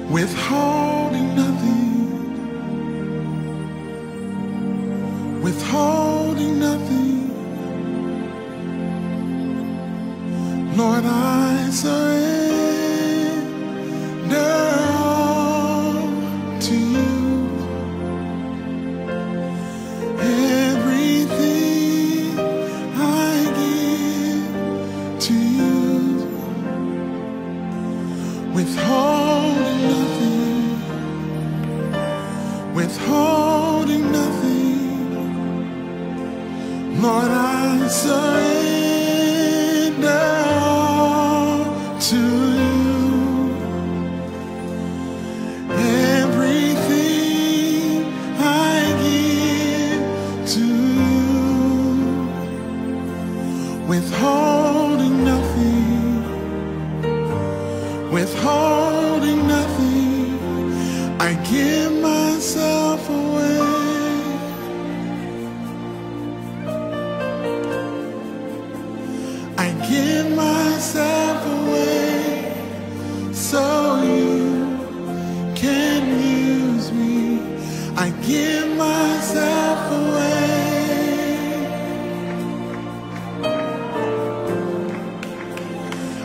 withholding nothing, withholding nothing. Lord, I surrender all to you. Everything I give to you, withholding nothing, withholding nothing. Lord, I surrender all to you. Everything I give to you, withholding nothing, withholding nothing. I give myself away. I give myself away so you can use me. I give myself away.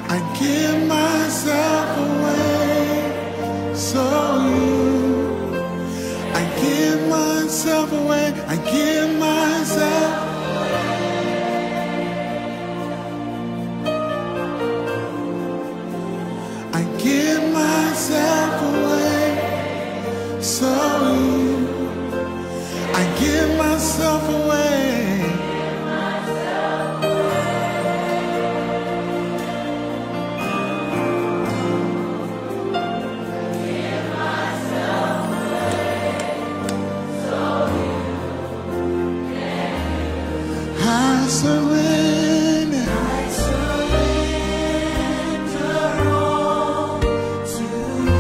I give myself away so you. I give myself away. I give myself. I give myself away so you. I give myself away. I surrender. I surrender all to you.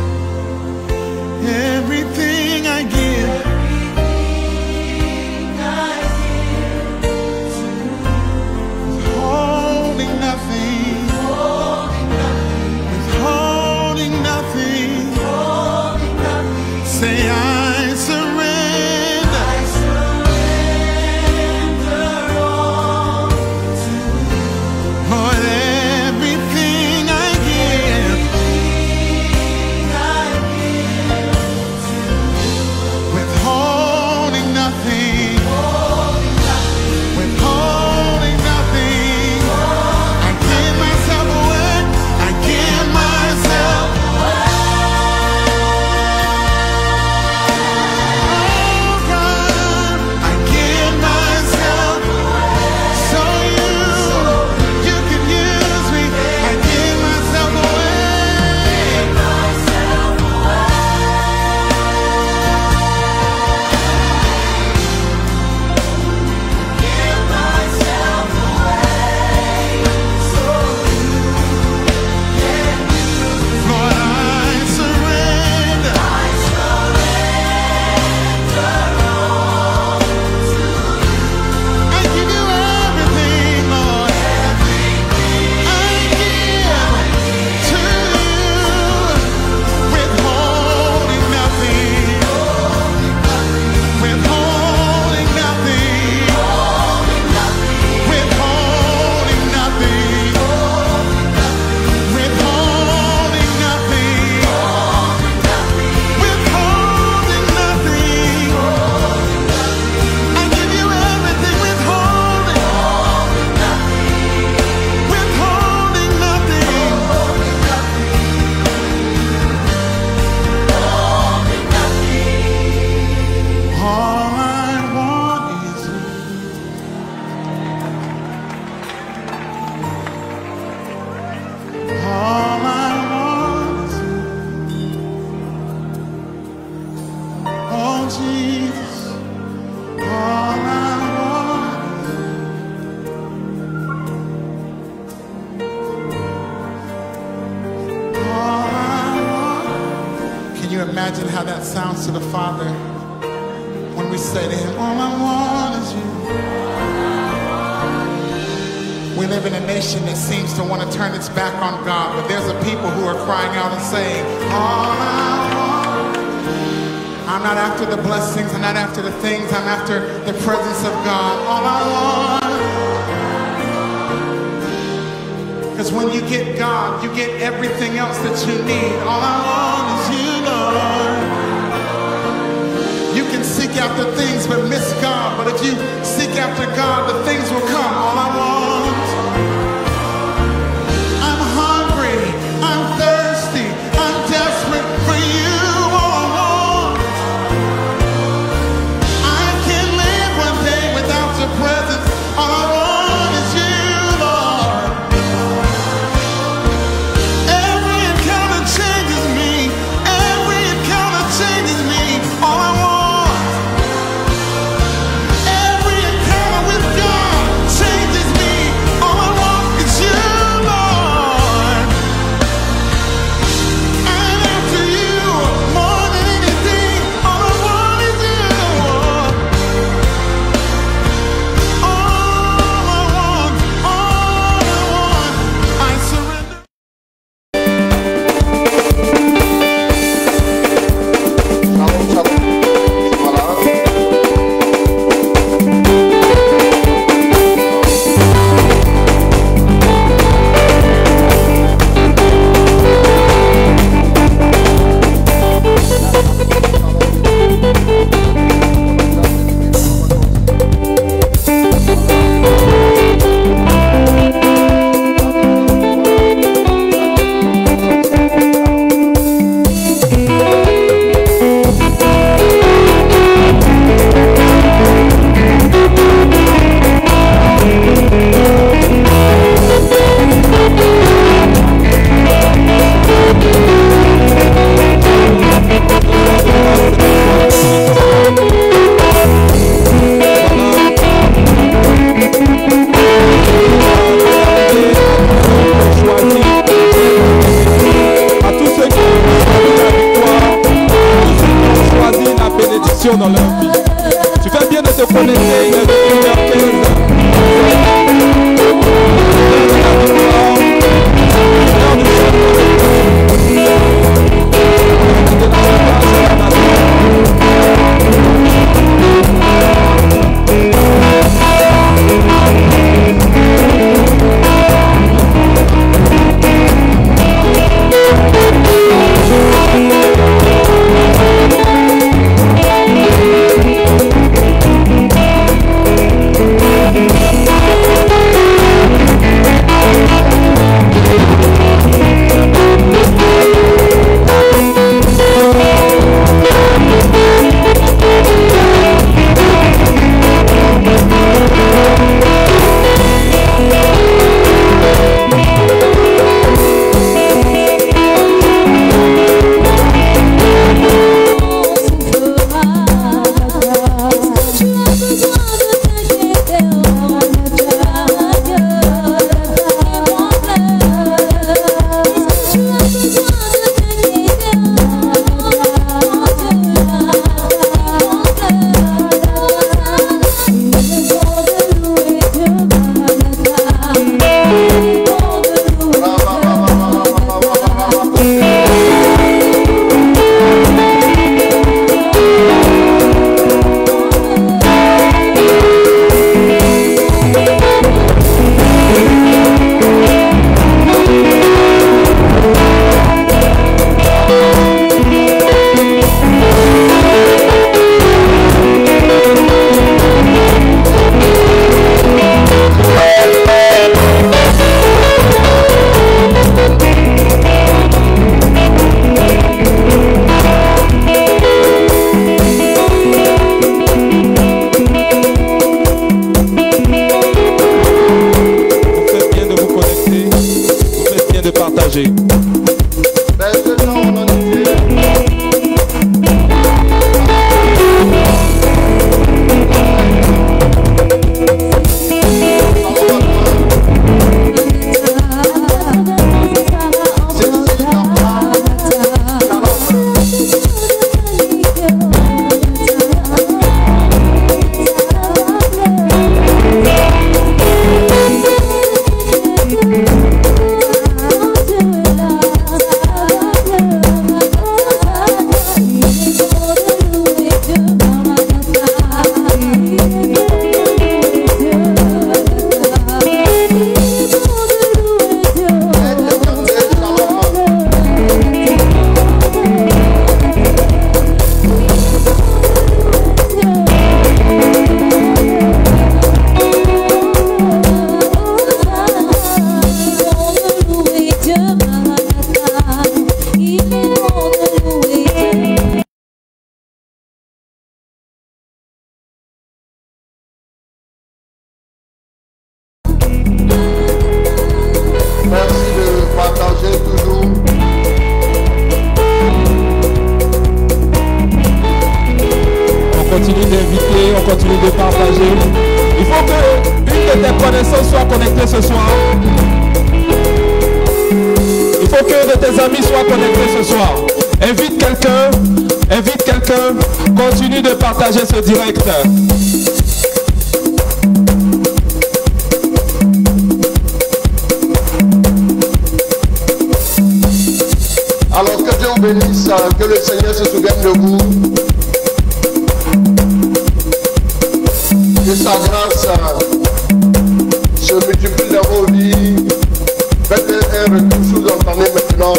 Everything I give, Everything I give to you. holding nothing, Holding nothing, withholding nothing. holding nothing. Say I surrender. I surrender all to you. Lord, everything I give, Everything I give to you. withholding nothing, Holding nothing, withholding nothing. I give myself away. I give myself. Oh God, I give myself so you can use me. I give myself away. myself give myself away so you can use me. Lord, I surrender. I surrender all to you. I give you everything, Lord. I give to you, withholding nothing, withholding nothing, withholding nothing, withholding nothing, withholding nothing. I give you everything, withholding, withholding nothing. All I want is you. All I want is you. Oh Jesus, all I want is you. All I want. Can you imagine how that sounds to the Father when we say to Him, all I want is you? We live in a nation that seems to want to turn its back on God, but there's a people who are crying out and saying, all I want I'm not after the blessings, I'm not after the things, I'm after the presence of God. All I want. Because when you get God, you get everything else that you need. All I want is you, Lord. You can seek after things but miss God. But if you seek after God, the things will come. All I want. I'm hungry. I'm thirsty. I'm desperate for you. All I want. I can't live one day without your presence. All I want is you, Lord. Every encounter changes me. Every encounter changes me. All I want. Every encounter with God changes personnes soient connectées ce soir. Il faut que de tes amis soient connectés ce soir. Invite quelqu'un. Invite quelqu'un. Continue de partager ce direct. Alors que Dieu vous bénisse, que le Seigneur se souvienne de vous. Que sa grâce se multiplie dans vos vies. Faites un retour si vous entendez maintenant.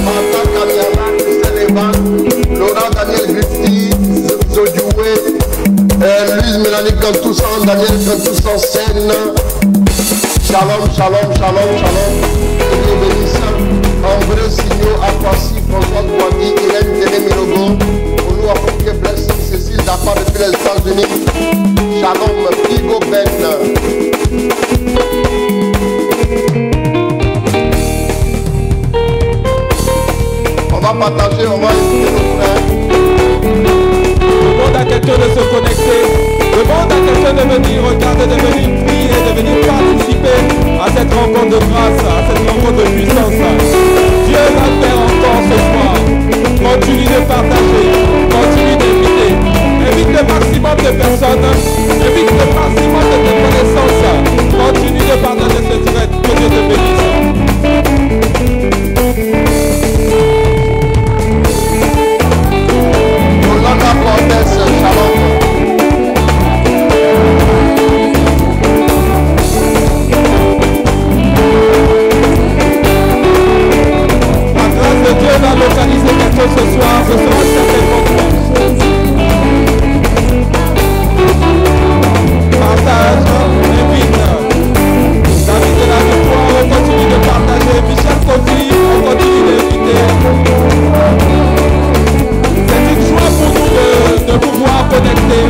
Martha Kamiana, Christelle Evan, Laurent Daniel Griffith, Zodioué, Louise Mélanie Cantoussan, Daniel Cantoussan Seine. Shalom, shalom, shalom, shalom. Que Dieu bénisse. André Signo, Akwasi, François Douadi, Hélène Téné-Milogo, Olu Apoké, Blessing, Cécile Dapa depuis les États-Unis. Shalom, Pigo Ben. On va partager, on va écouter nos frères. Demande à quelqu'un de se connecter. Demande à quelqu'un de venir regarder, de venir prier, de venir participer à cette rencontre de grâce, à cette rencontre de puissance. Dieu va faire encore ce soir. Continue de partager, continue d'inviter. Invite le maximum de personnes, invite le maximum de tes connaissances. Continue de partager ce direct. Que Dieu te bénisse. Yolanda Cortez, shalom. Dieu va localiser quelqu'un ce soir, ce sera certainement toi. Partage, invite. David de la victoire, on continue de partager. Michel Coty, on continue d'inviter. C'est une joie pour nous de pouvoir connecter.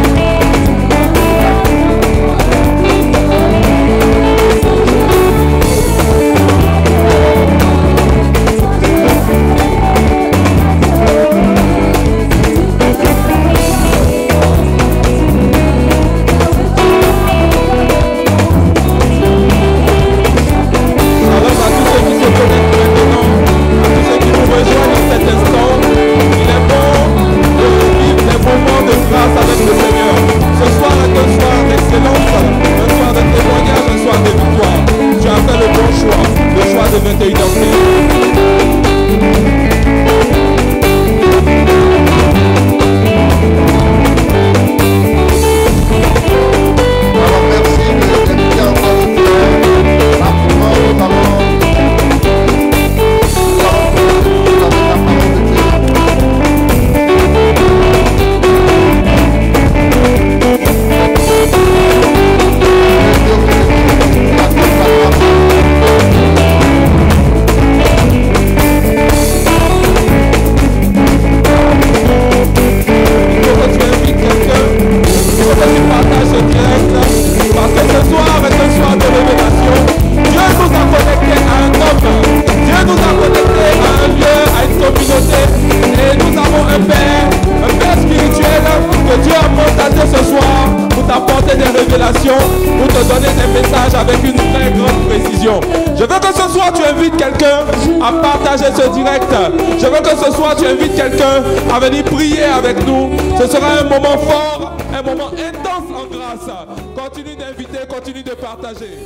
Pour te donner des messages avec une très grande précision. Je veux que ce soir tu invites quelqu'un à partager ce direct. Je veux que ce soir tu invites quelqu'un à venir prier avec nous. Ce sera un moment fort, un moment intense en grâce. Continue d'inviter, continue de partager.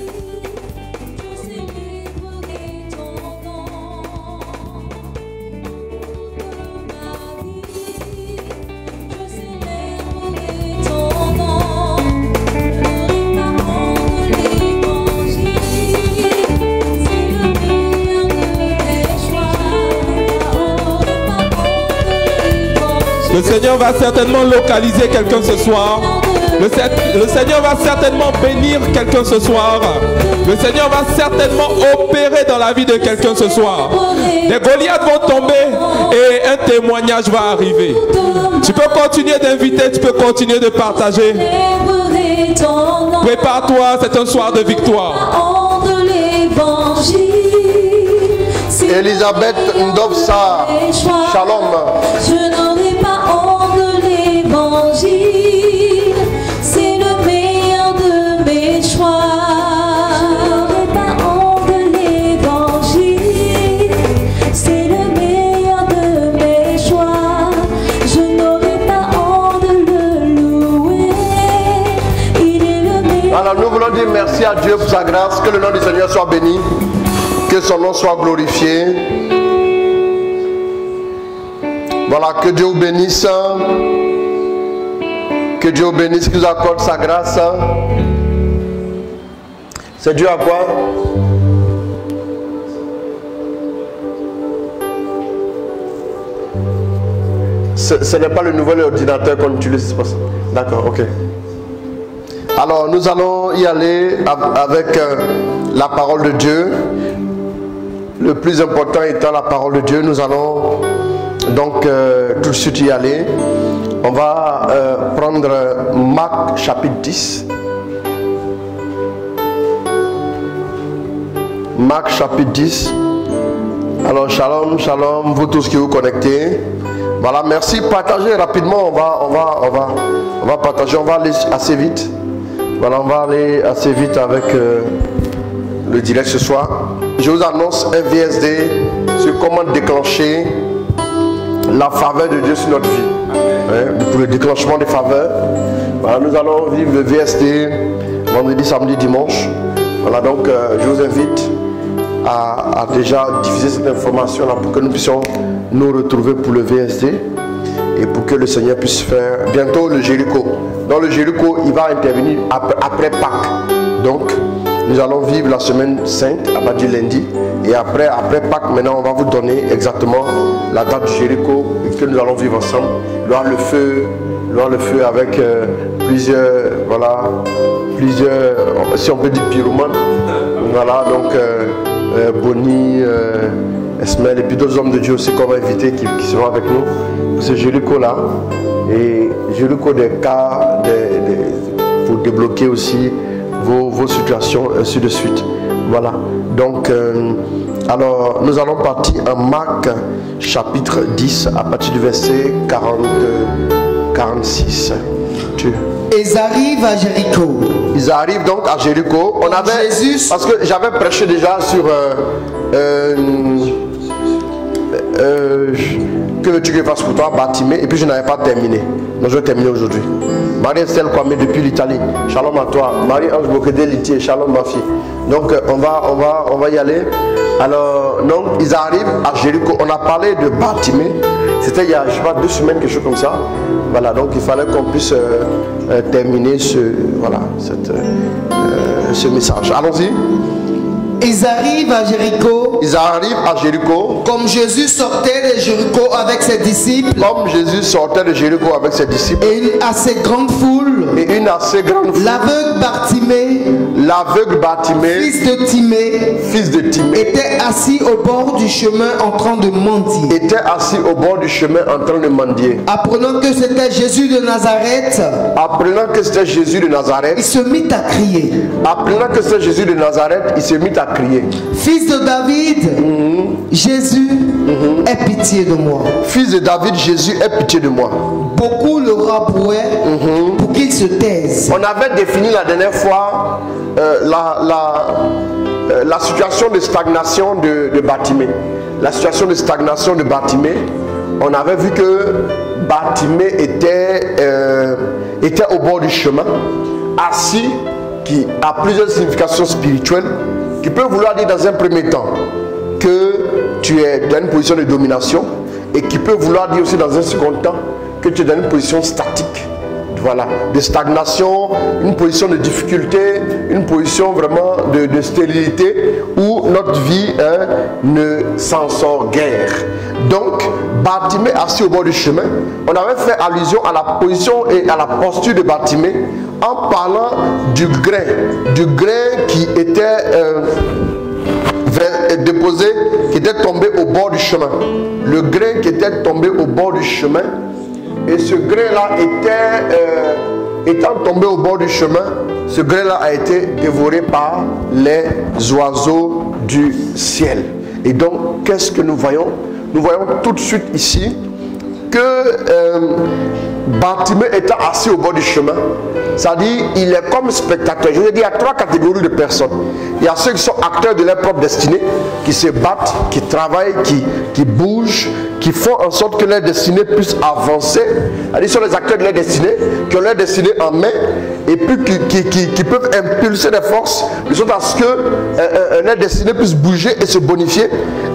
Le Seigneur va certainement localiser quelqu'un ce soir. Le Seigneur va certainement bénir quelqu'un ce soir. Le Seigneur va certainement opérer dans la vie de quelqu'un ce soir. Des Goliaths vont tomber et un témoignage va arriver. Tu peux continuer d'inviter, tu peux continuer de partager. Prépare-toi, c'est un soir de victoire. C'est Elisabeth Ndovsa, shalom. Je n'aurai pas honte de l'évangile, c'est le meilleur de mes choix. Je n'aurai pas honte de l'évangile, c'est le meilleur de mes choix. Je n'aurai pas honte de le louer, il est le meilleur. Alors nous voulons dire merci à Dieu pour sa grâce, que le nom du Seigneur soit béni, que son nom soit glorifié. Voilà, que Dieu vous bénisse. Que Dieu vous bénisse, qu'il vous accorde sa grâce. C'est Dieu à quoi? Ce n'est pas le nouvel ordinateur qu'on utilise. D'accord, ok. Alors nous allons y aller avec la parole de Dieu. Le plus important étant la parole de Dieu. Nous allons donc tout de suite y aller. On va prendre Marc chapitre 10. Marc chapitre 10. Alors shalom, shalom, vous tous qui vous connectez. Voilà, merci. Partagez rapidement. On va partager. On va aller assez vite. Voilà, on va aller assez vite avec le direct ce soir. Je vous annonce un VSD sur comment déclencher la faveur de Dieu sur notre vie. Pour le déclenchement des faveurs. Voilà, nous allons vivre le VSD vendredi, samedi, dimanche. Voilà, donc je vous invite à déjà diffuser cette information là pour que nous puissions nous retrouver pour le VSD et pour que le Seigneur puisse faire bientôt le Jéricho. Dans le Jéricho, il va intervenir après Pâques. Donc, nous allons vivre la semaine sainte à partir du lundi. Et après Pâques, maintenant, on va vous donner exactement la date du Jéricho et que nous allons vivre ensemble. Loin le feu avec plusieurs, si on peut dire pyromanes. Voilà, donc Bonnie, Esmel et puis d'autres hommes de Dieu aussi qu'on va inviter qui seront avec nous pour ce Jéricho-là. Et Jéricho des cas pour débloquer aussi vos situations, ainsi de suite. Voilà. Donc, alors, nous allons partir en Marc chapitre 10 à partir du verset 46. Ils arrivent à Jéricho. Ils arrivent donc à Jéricho. On avait, Jésus, parce que j'avais prêché déjà sur que veux-tu que je fasse pour toi, Bartimée, et puis je n'avais pas terminé. Donc je vais terminer aujourd'hui. Marie-Estelle Kwame depuis l'Italie. Shalom à toi. Marie-Ange Bokédé Litier. Shalom ma fille. Donc on va y aller. Alors donc ils arrivent à Jéricho. On a parlé de Bartimée. C'était il y a je sais pas 2 semaines, quelque chose comme ça. Voilà, donc il fallait qu'on puisse terminer ce message. Allons-y. ils arrivent à Jéricho. Ils arrivent à Jéricho. Comme Jésus sortait de Jéricho avec ses disciples. Comme Jésus sortait de Jéricho avec ses disciples. Et une assez grande foule. Et une assez grande foule. L'aveugle Bartimée, fils de Timée, était assis au bord du chemin en train de mendier. Apprenant que c'était Jésus de Nazareth, il se mit à crier. Fils de David, Jésus, aie pitié de moi. Fils de David, Jésus, aie pitié de moi. Beaucoup le rabrouaient pour qu'il se taise. On avait défini la dernière fois la situation de stagnation de Bartimée. La situation de stagnation de Bartimée, on avait vu que Bartimée était au bord du chemin, assis, qui a plusieurs significations spirituelles, qui peut vouloir dire dans un premier temps que tu es dans une position de domination, et qui peut vouloir dire aussi dans un second temps que tu es dans une position statique. Voilà, de stagnation, une position de difficulté, une position vraiment de stérilité où notre vie ne s'en sort guère. Donc, Bartimée assis au bord du chemin, on avait fait allusion à la position et à la posture de Bartimée en parlant du grain qui était déposé, qui était tombé au bord du chemin. Le grain qui était tombé au bord du chemin. Et ce grain-là étant tombé au bord du chemin, ce grain-là a été dévoré par les oiseaux du ciel. Et donc, qu'est-ce que nous voyons? Nous voyons tout de suite ici que Bartimée étant assis au bord du chemin, c'est-à-dire il est comme spectateur. Je veux dire, il y a trois catégories de personnes. Il y a ceux qui sont acteurs de leur propre destinée, qui se battent, qui travaillent, qui bougent, qui font en sorte que leur destinée puisse avancer. C'est-à-dire, ce sont les acteurs de leur destinée, qui ont leur destinée en main, et puis qui peuvent impulser des forces, de sorte à ce que leur destinée puisse bouger et se bonifier.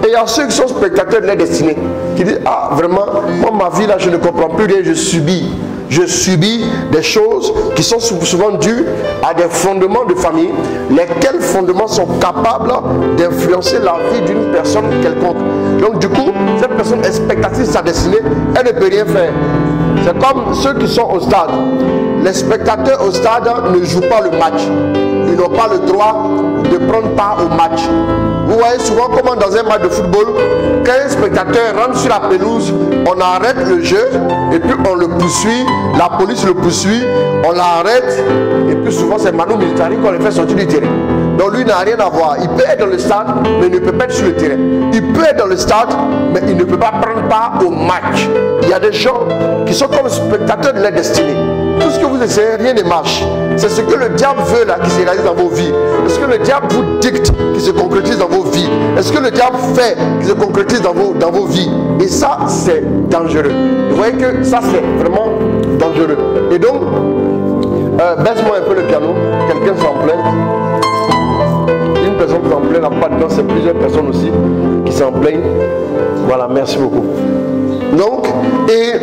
Et il y a ceux qui sont spectateurs de leur destinée, qui disent, ah vraiment, moi ma vie là, je ne comprends plus rien, je subis des choses qui sont souvent dues à des fondements de famille, lesquels fondements sont capables d'influencer la vie d'une personne quelconque. Donc du coup, cette personne est spectatrice de sa destinée, elle ne peut rien faire. C'est comme ceux qui sont au stade. Les spectateurs au stade ne jouent pas le match. Ils n'ont pas le droit de prendre part au match. Vous voyez souvent comment dans un match de football, quand un spectateur rentre sur la pelouse, on arrête le jeu et puis on le poursuit, la police le poursuit, on l'arrête et puis souvent c'est Manu Militari qu'on le fait sortir du terrain. Donc lui n'a rien à voir. Il peut être dans le stade, mais il ne peut pas être sur le terrain. Il peut être dans le stade, mais il ne peut pas prendre part au match. Il y a des gens qui sont comme spectateurs de leur destinée. Tout ce que vous essayez, rien ne marche. C'est ce que le diable veut là qui se réalise dans vos vies. Est-ce que le diable vous dicte qui se concrétise dans vos vies? Est-ce que le diable fait qui se concrétise dans vos vies? Et ça, c'est dangereux. Vous voyez que ça, c'est vraiment dangereux. Et donc, baisse-moi un peu le piano. Quelqu'un s'en plaint. Une personne qui s'en plaint, la pas de temps, c'est plusieurs personnes aussi qui s'en plaignent. Voilà, merci beaucoup. Donc, et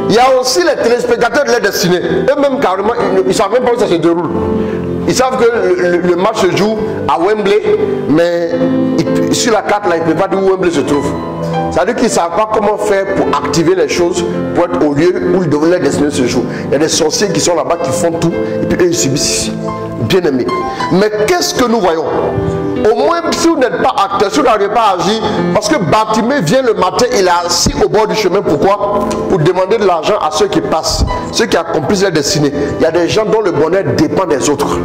il y a aussi les téléspectateurs de leur destinée. Eux-mêmes, carrément, ils ne savent même pas où ça se déroule. Ils savent que le match se joue à Wembley, mais sur la carte, là, ils ne peuvent pas dire où Wembley se trouve. C'est-à-dire qu'ils ne savent pas comment faire pour activer les choses, pour être au lieu où leur destinée se joue. Il y a des sorciers qui sont là-bas, qui font tout, et puis eux, ils subissent ici. Bien aimés. Mais qu'est-ce que nous voyons? Au moins, si vous n'êtes pas acteur, si vous n'arrivez pas à agir, parce que Bartimée vient le matin, il est assis au bord du chemin. Pourquoi? Pour demander de l'argent à ceux qui passent, ceux qui accomplissent leur destinée. Il y a des gens dont le bonheur dépend des autres.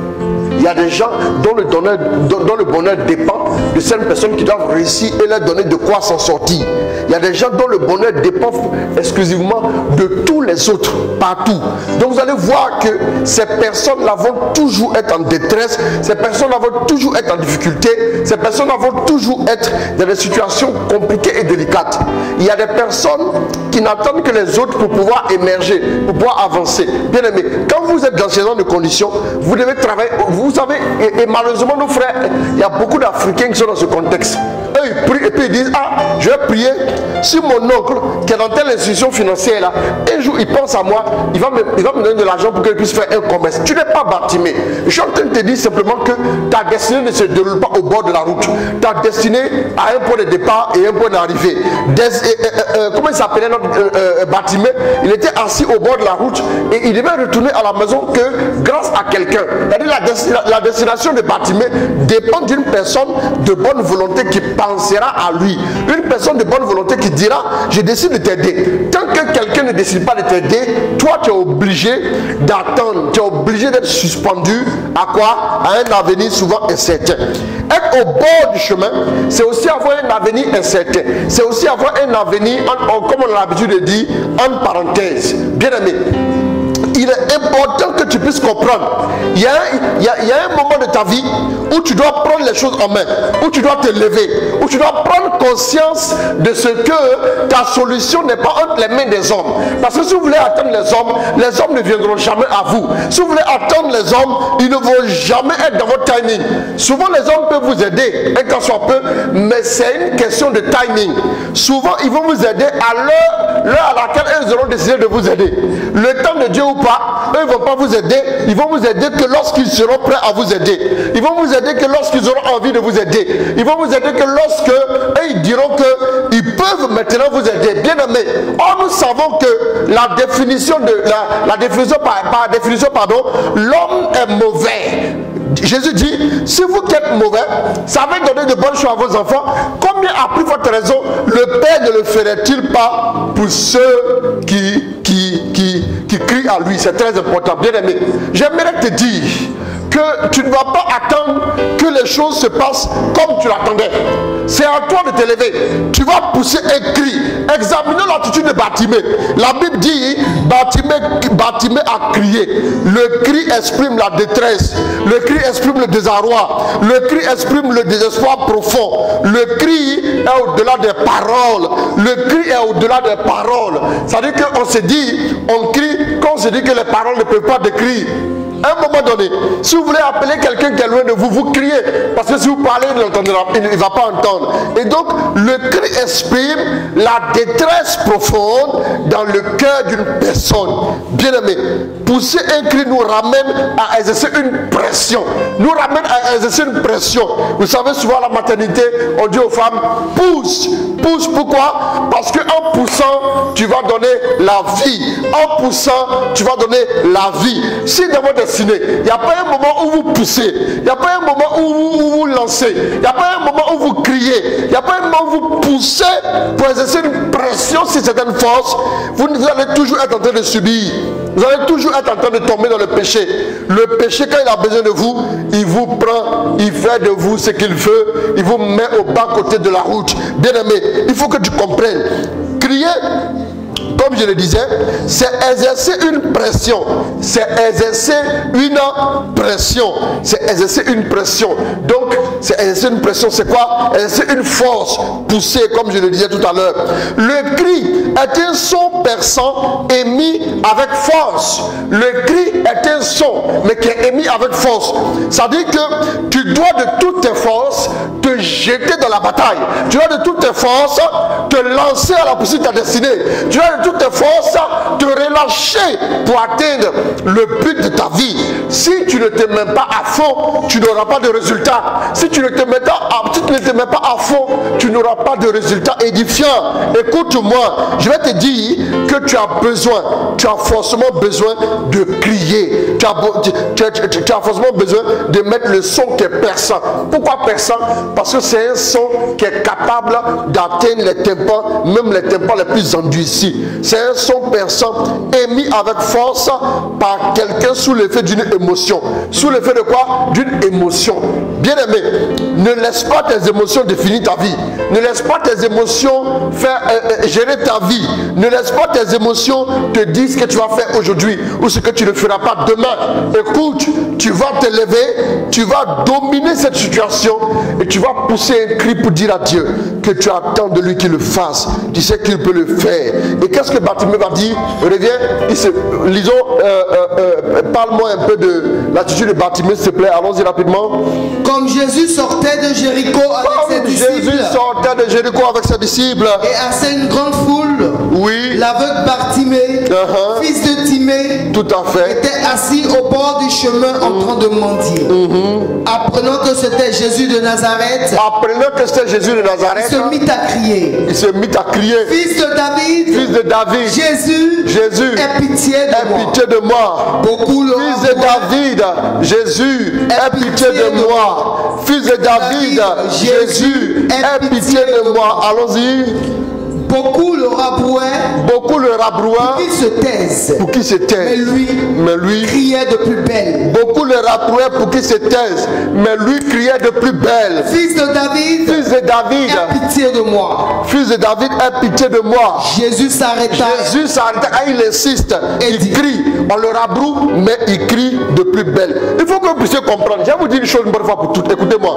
Il y a des gens dont le bonheur dépend de certaines personnes qui doivent réussir et leur donner de quoi s'en sortir. Il y a des gens dont le bonheur dépend exclusivement de tous les autres, partout. Donc vous allez voir que ces personnes-là vont toujours être en détresse, ces personnes-là vont toujours être en difficulté, ces personnes-là vont toujours être dans des situations compliquées et délicates. Il y a des personnes qui n'attendent que les autres pour pouvoir émerger, pour pouvoir avancer. Bien aimé, quand vous êtes dans ce genre de conditions, vous devez travailler. Vous savez, et malheureusement nos frères, il y a beaucoup d'Africains qui sont dans ce contexte. Eux ils prient et puis ils disent, ah, je vais prier si mon oncle qui est dans telle institution financière là, un jour il pense à moi, il va me donner de l'argent pour qu'il puisse faire un commerce. Tu n'es pas Bartimée. Je suis en train de te dire simplement que ta destinée ne se déroule pas au bord de la route. Ta destinée a un point de départ et un point d'arrivée. Comment il s'appelait notre Bartimée? Il était assis au bord de la route et il devait retourner à la maison que grâce à quelqu'un. C'est-à-dire la destination de Bartimée dépend d'une personne de bonne volonté qui pensera à lui. Une personne de bonne volonté qui dira, je décide de t'aider. Tant que quelqu'un ne décide pas de t'aider, toi tu es obligé d'attendre, tu es obligé d'être suspendu à quoi? À un avenir souvent incertain. Être au bord du chemin, c'est aussi avoir un avenir incertain. C'est aussi avoir un avenir, comme on a l'habitude de dire, en parenthèse. Bien aimé, il est important que tu puisses comprendre. Il y a un moment de ta vie où tu dois prendre les choses en main, où tu dois te lever, où tu dois prendre conscience de ce que ta solution n'est pas entre les mains des hommes. Parce que si vous voulez attendre les hommes ne viendront jamais à vous. Si vous voulez attendre les hommes, ils ne vont jamais être dans votre timing. Souvent les hommes peuvent vous aider, un temps soit peu, mais c'est une question de timing. Souvent ils vont vous aider à l'heure à laquelle ils auront décidé de vous aider. Le temps de Dieu ou pas, eux ne vont pas vous aider. Ils vont vous aider que lorsqu'ils seront prêts à vous aider. Ils vont vous aider que lorsqu'ils auront envie de vous aider. Ils vont vous aider que lorsque eux, ils diront qu'ils peuvent maintenant vous aider. Bien aimé, or nous savons que la définition par définition, l'homme est mauvais. Jésus dit, si vous qui êtes mauvais, savez donner de bonnes choses à vos enfants, combien a pris votre raison, le Père ne le ferait-il pas pour ceux qui crient à lui? C'est très important. Bien aimé, j'aimerais te dire que tu ne vas pas attendre que les choses se passent comme tu l'attendais. C'est à toi de t'élever. Tu vas pousser un cri. Examinons l'attitude de Bartimée. La Bible dit, Bartimée a crié. Le cri exprime la détresse. Le cri exprime le désarroi. Le cri exprime le désespoir profond. Le cri est au-delà des paroles. Le cri est au-delà des paroles. C'est-à-dire qu'on se dit, on crie quand on se dit que les paroles ne peuvent pas décrire. À un moment donné, si vous voulez appeler quelqu'un qui est loin de vous, vous criez. Parce que si vous parlez, il ne va pas entendre. Et donc, le cri exprime la détresse profonde dans le cœur d'une personne. Bien aimé, pousser un cri nous ramène à exercer une pression. Nous ramène à exercer une pression. Vous savez, souvent à la maternité, on dit aux femmes, pousse. Pousse, pourquoi? Parce qu'en poussant, tu vas donner la vie. En poussant, tu vas donner la vie. Si dans votre destinée, il n'y a pas un moment où vous poussez, il n'y a pas un moment où vous lancez, il n'y a pas un moment où vous criez, il n'y a pas un moment où vous poussez pour exercer une pression sur certaines forces, vous allez toujours être en train de subir. Vous allez toujours être en train de tomber dans le péché. Le péché, quand il a besoin de vous, il vous prend, il fait de vous ce qu'il veut, il vous met au bas côté de la route. Bien aimé, il faut que tu comprennes. Crier, comme je le disais, c'est exercer une pression. C'est exercer une pression. C'est exercer une pression. Donc, c'est exercer une pression, c'est quoi? Exercer une force, pousser, comme je le disais tout à l'heure. Le cri est un son perçant émis avec force. Le cri est un son, mais qui est émis avec force. Ça dit que tu dois de toutes tes forces te jeter dans la bataille. Tu dois de toutes tes forces te lancer à la poursuite de ta destinée. Tu dois de toutes tes forces te relâcher pour atteindre le but de ta vie. Si tu ne te mets pas à fond, tu n'auras pas de résultat. Si tu ne te mets pas à fond, tu n'auras pas de résultat édifiant. Écoute-moi, je vais te dire que tu as forcément besoin de crier. Tu as forcément besoin de mettre le son qui est perçant. Pourquoi perçant? Parce que c'est un son qui est capable d'atteindre les tympans, même les tympans les plus endurcis. C'est un son perçant émis avec force par quelqu'un sous l'effet d'une émotion. Sous l'effet de quoi? D'une émotion. Bien aimé, ne laisse pas tes émotions définir ta vie. Ne laisse pas tes émotions faire gérer ta vie. Ne laisse pas tes émotions te dire ce que tu vas faire aujourd'hui ou ce que tu ne feras pas demain. Écoute, tu vas te lever, tu vas dominer cette situation et tu vas pousser un cri pour dire à Dieu que tu attends de lui qu'il le fasse. Tu sais qu'il peut le faire. Et qu'est-ce que Bartimée va dire? Reviens, lisons, parle-moi un peu de l'attitude de Bartimée, s'il te plaît. Allons-y rapidement. Comme Jésus sortait de Jéricho avec ses disciples. Jésus sortait de Jéricho avec ses disciples. Et assez une grande foule. Oui. L'aveugle Bartimée, fils de Timée, tout à fait, était assis au bord du chemin en train de mendier. Apprenant que c'était Jésus de Nazareth. Il se mit à crier. Il se mit à crier. Fils de David. Fils de David. Jésus. Aie pitié de moi. Beaucoup le Fils de David. Jésus. Aie pitié de moi. Fils de David. Jésus. Aie pitié de moi. Allons-y. Beaucoup le rabrouaient pour qu'il se taise. Mais lui criait de plus belle. Beaucoup le rabrouaient pour qu'il se taise. Mais lui criait de plus belle. Fils de David. Aie pitié de moi. Fils de David, aie pitié de moi. Jésus s'arrêta. Il insiste. Il crie. On le rabroue, mais il crie de plus belle. Il faut que vous puissiez comprendre. Je vais vous dire une chose une bonne fois pour toutes. Écoutez-moi.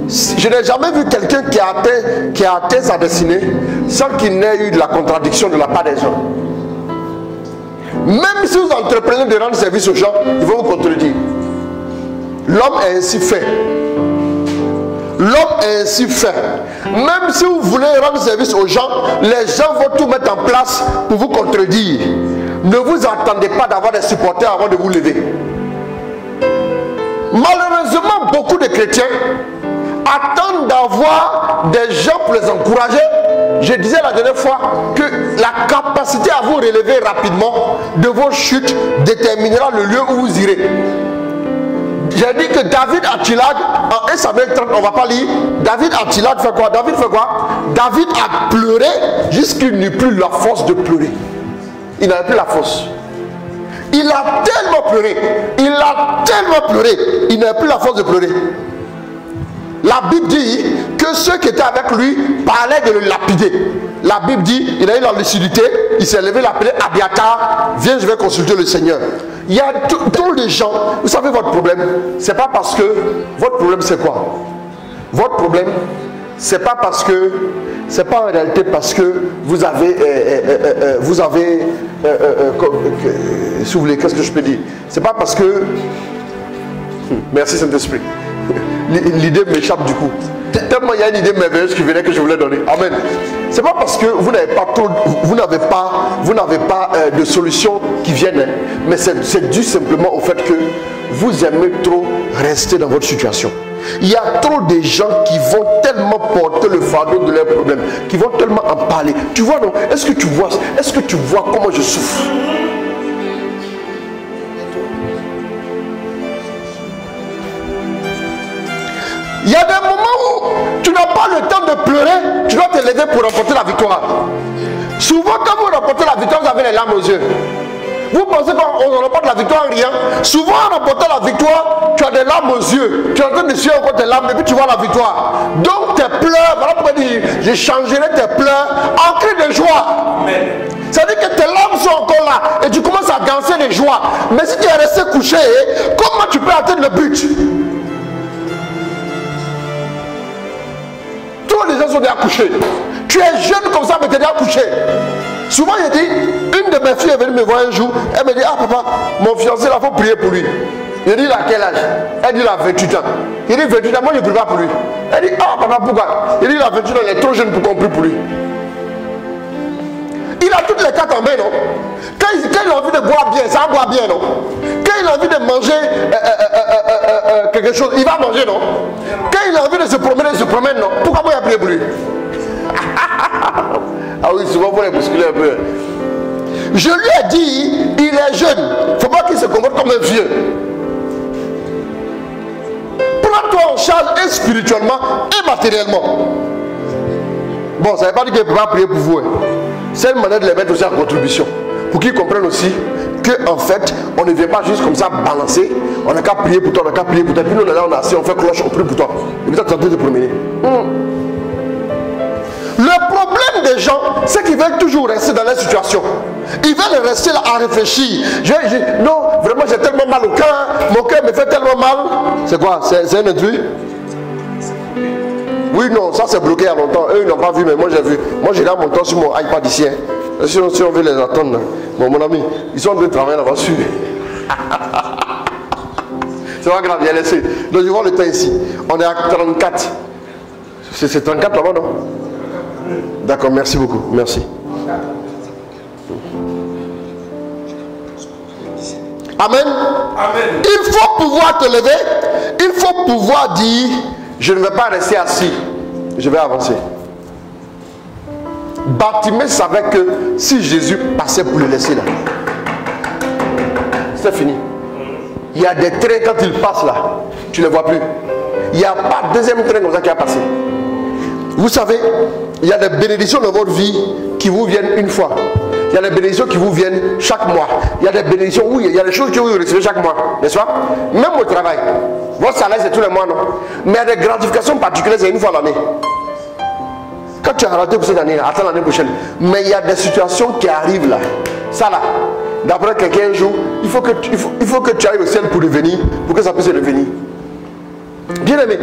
Je n'ai jamais vu quelqu'un qui a atteint sa destinée sans qu'il n'ait eu de la contradiction de la part des gens. Même si vous entreprenez de rendre service aux gens, ils vont vous contredire. L'homme est ainsi fait. L'homme est ainsi fait. Même si vous voulez rendre service aux gens, les gens vont tout mettre en place pour vous contredire. Ne vous attendez pas d'avoir des supporters avant de vous lever. Malheureusement, beaucoup de chrétiens attendent d'avoir des gens pour les encourager. Je disais la dernière fois que la capacité à vous relever rapidement de vos chutes déterminera le lieu où vous irez. J'ai dit que David à Tzilag, en 1 Samuel 30, on ne va pas lire. David à Tzilag fait quoi? David a pleuré jusqu'il n'eut plus la force de pleurer. Il n'avait plus la force. Il a tellement pleuré. Il a tellement pleuré. Il n'a plus la force de pleurer. La Bible dit que ceux qui étaient avec lui parlaient de le lapider. La Bible dit, il a eu la lucidité, il s'est levé, il a appelé Abiathar, viens, je vais consulter le Seigneur. Il y a tous les gens, vous savez votre problème, c'est pas parce que, votre problème c'est quoi? Votre problème, c'est pas parce que, c'est pas en réalité parce que vous avez, si vous voulez, qu'est-ce que je peux dire? C'est pas parce que, merci Saint-Esprit. L'idée m'échappe du coup. Tellement il y a une idée merveilleuse qui venait que je voulais donner. Amen. C'est pas parce que vous n'avez pas trop, vous n'avez pas de solution qui viennent, hein, mais c'est dû simplement au fait que vous aimez trop rester dans votre situation. Il y a trop de gens qui vont tellement porter le fardeau de leurs problèmes, qui vont tellement en parler. Tu vois non? Est-ce que tu vois comment je souffre? Il y a des moments où tu n'as pas le temps de pleurer, tu dois te lever pour remporter la victoire. Souvent quand vous remportez la victoire, vous avez les larmes aux yeux. Vous pensez qu'on remporte la victoire en riant. Souvent en remportant la victoire, tu as des larmes aux yeux. Tu es en train de suivre encore tes larmes et puis tu vois la victoire. Donc tes pleurs, voilà pourquoi je changerai tes pleurs en cris de joie. C'est-à-dire que tes larmes sont encore là et tu commences à danser de joie. Mais si tu es resté couché, comment tu peux atteindre le but? Tous les gens sont déjà couchés. Tu es jeune comme ça, mais tu es déjà couché. Souvent, il dit, une de mes filles est venue me voir un jour. Elle me dit, ah papa, mon fiancé, là, il faut prier pour lui. Je dis, il a quel âge? Elle dit, il a 28 ans. Il dit, 28 ans, moi je ne prie pas pour lui. Elle dit, ah papa, pourquoi? Il dit, il a 28 ans, il est trop jeune pour qu'on prie pour lui. Il a toutes les cartes en main, non? Quand il a envie de boire bien, ça boit bien, non? Quand il a envie de manger quelque chose, il va manger, non? Quand il a envie de se promener, il se promène, non? Pourquoi moi il a prié pour lui? Ah oui, souvent vous les bousculer un peu. Je lui ai dit, il est jeune. Il ne faut pas qu'il se comporte comme un vieux. Prends-toi en charge et spirituellement et matériellement. Bon, ça ne veut pas dire qu'il ne peut pas prier pour vous. Hein. C'est une manière de les mettre aussi en contribution. Pour qu'ils comprennent aussi qu'en fait, on ne vient pas juste comme ça balancer. On n'a qu'à prier pour toi, on n'a qu'à prier pour toi. Puis nous, on est là, on est assis, on fait cloche, on prie pour toi. Et puis toi, tu es en train de te promener. Le problème des gens, c'est qu'ils veulent toujours rester dans leur situation. Ils veulent rester là à réfléchir. Non, vraiment, j'ai tellement mal au cœur. Mon cœur me fait tellement mal. C'est quoi? C'est un intrus? Oui, non, ça c'est bloqué il y a longtemps. Eux, ils n'ont pas vu, mais moi j'ai vu. Moi, j'ai là mon temps sur mon iPad ici. Hein. Si on veut les attendre, bon, mon ami, ils sont en train de travailler là-bas dessus. C'est pas grave, il y a laissé. Donc, je vois le temps ici. On est à 34. C'est 34 là-bas, non? D'accord, merci beaucoup. Merci. Amen. Amen. Il faut pouvoir te lever. Il faut pouvoir dire, je ne vais pas rester assis. Je vais avancer. Bartimée savait que si Jésus passait pour le laisser là, c'est fini. Il y a des trains quand il passe là, tu ne les vois plus. Il n'y a pas de deuxième train comme ça qui a passé. Vous savez, il y a des bénédictions dans votre vie qui vous viennent une fois. Il y a des bénédictions qui vous viennent chaque mois. Il y a des bénédictions, oui, il y a des choses que vous recevez chaque mois, n'est-ce pas? Même au travail. Votre salaire, c'est tous les mois, non? Mais il y a des gratifications particulières, c'est une fois l'année. Quand tu as raté pour cette année, attends l'année prochaine. Mais il y a des situations qui arrivent là. Ça là, d'après quelqu'un un jour, il faut que tu ailles au ciel pour revenir, pour que ça puisse revenir. Bien aimé,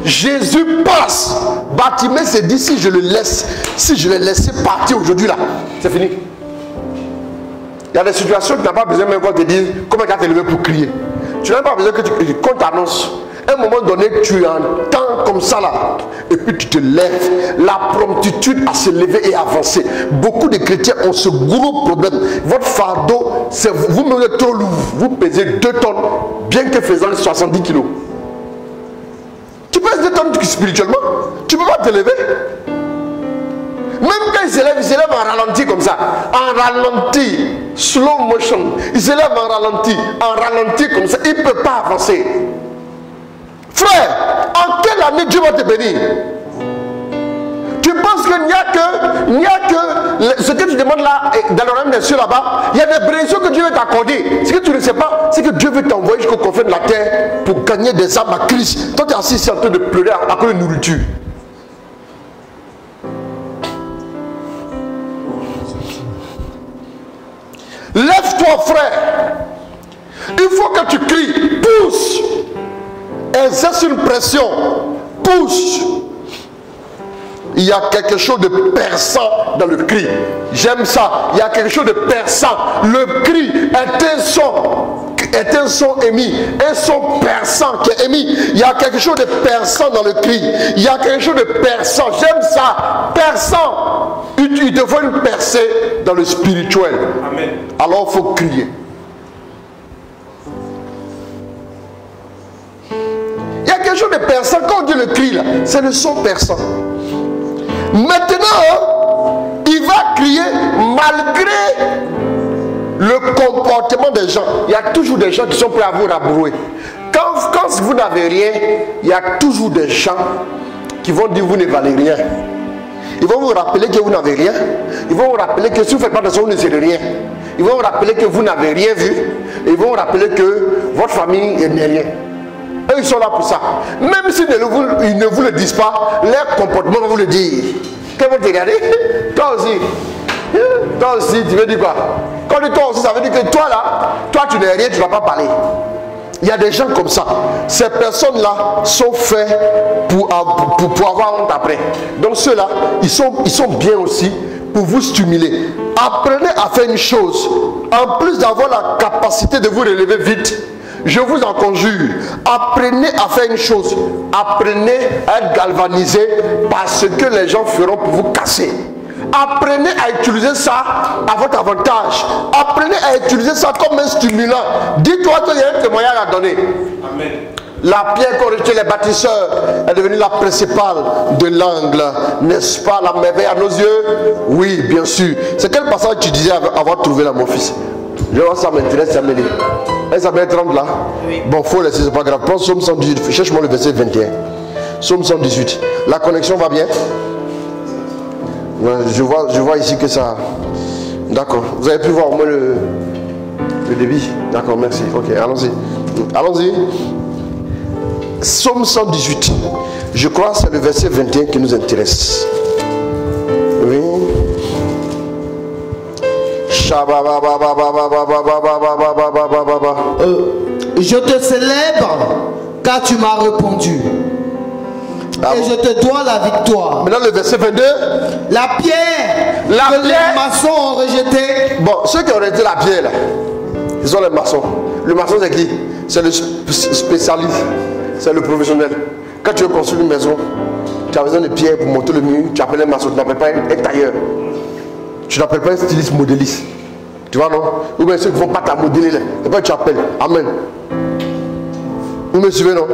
Jésus passe. Bartimée s'est dit, si je le laissais partir aujourd'hui là, c'est fini. Il y a des situations que tu n'as pas besoin même qu'on te dise comment tu as te levé pour crier. Tu n'as pas besoin qu'on t'annonce. À un moment donné, tu entends comme ça là, et puis tu te lèves. La promptitude à se lever et avancer. Beaucoup de chrétiens ont ce gros problème. Votre fardeau, c'est vous êtes trop lourd. Vous pesez 2 tonnes, bien que faisant 70 kilos. Tu pèses 2 tonnes spirituellement, tu ne peux pas te lever. Même quand il se lève en ralenti comme ça. En ralenti, slow motion. Il se lève en ralenti comme ça. Il ne peut pas avancer. Frère, en quelle année Dieu va te bénir? Tu penses qu'il n'y a que ce que tu demandes monde là, dans le royaume des cieux là-bas, il y a des bénédictions que Dieu veut t'accorder. Ce que tu ne sais pas, c'est que Dieu veut t'envoyer jusqu'au confin de la terre pour gagner des âmes à Christ. Toi, tu es assis ici en train de pleurer à cause de nourriture. Lève-toi, frère. Il faut que tu cries. Pousse. Exerce une pression. Pousse. Il y a quelque chose de perçant dans le cri. J'aime ça. Il y a quelque chose de perçant. Le cri est un son émis. Un son perçant qui est émis. Il y a quelque chose de perçant dans le cri. Il y a quelque chose de perçant. J'aime ça. Perçant. Il te faut une percée dans le spirituel. Amen. Alors il faut crier. Il y a quelque chose de perçant. Quand on dit le cri là, c'est le son perçant. Maintenant, il va crier malgré le comportement des gens. Il y a toujours des gens qui sont prêts à vous rabrouer. Quand vous n'avez rien, il y a toujours des gens qui vont dire vous ne valez rien. Ils vont vous rappeler que vous n'avez rien. Ils vont vous rappeler que si vous ne faites pas de ça, vous ne serez rien. Ils vont vous rappeler que vous n'avez rien vu. Et ils vont vous rappeler que votre famille n'est rien. Eux, ils sont là pour ça. Même s'ils ne vous le disent pas, leur comportement va vous le dire. Quand vous te regardez, toi aussi, tu veux dire quoi? Quand tu dis toi aussi, ça veut dire que toi là, toi tu n'es rien, tu ne vas pas parler. Il y a des gens comme ça. Ces personnes-là sont faites pour avoir honte après. Donc ceux-là, ils sont bien aussi pour vous stimuler. Apprenez à faire une chose. En plus d'avoir la capacité de vous relever vite, je vous en conjure, apprenez à faire une chose. Apprenez à être galvanisé par ce que les gens feront pour vous casser. Apprenez à utiliser ça à votre avantage. Apprenez à utiliser ça comme un stimulant. Dis-toi qu'il y a un témoignage à donner. Amen. La pierre qu'ont rejetée les bâtisseurs est devenue la principale de l'angle. N'est-ce pas la merveille à nos yeux? Oui, bien sûr. C'est quel passage tu disais avoir trouvé là, mon fils? Je vois ça m'intéresse, ça me dit. Est-ce que ça va être 30 là? Oui. Bon, faut laisser, c'est pas grave. Prends Psaume 118. Cherche-moi le verset 21. Psaume 118. La connexion va bien? Je vois ici que ça... D'accord. Vous avez pu voir au moins le débit? D'accord, merci. Ok, allons-y. Allons-y. Psaume 118. Je crois que c'est le verset 21 qui nous intéresse. Oui. Je te célèbre car tu m'as répondu. Et je te dois la victoire. Maintenant le verset 22. La pierre que les maçons ont rejetée. Bon, ceux qui ont rejeté la pierre là, ils sont les maçons. Le maçon c'est qui? C'est le spécialiste. C'est le professionnel. Quand tu veux construire une maison, tu as besoin de pierres pour monter le mur. Tu appelles un maçon, tu n'appelles pas un tailleur. Tu n'appelles pas un styliste modéliste. Tu vois non? Ou bien ceux qui ne vont pas ta modeler là. Et puis tu appelles. Amen. Vous me suivez non?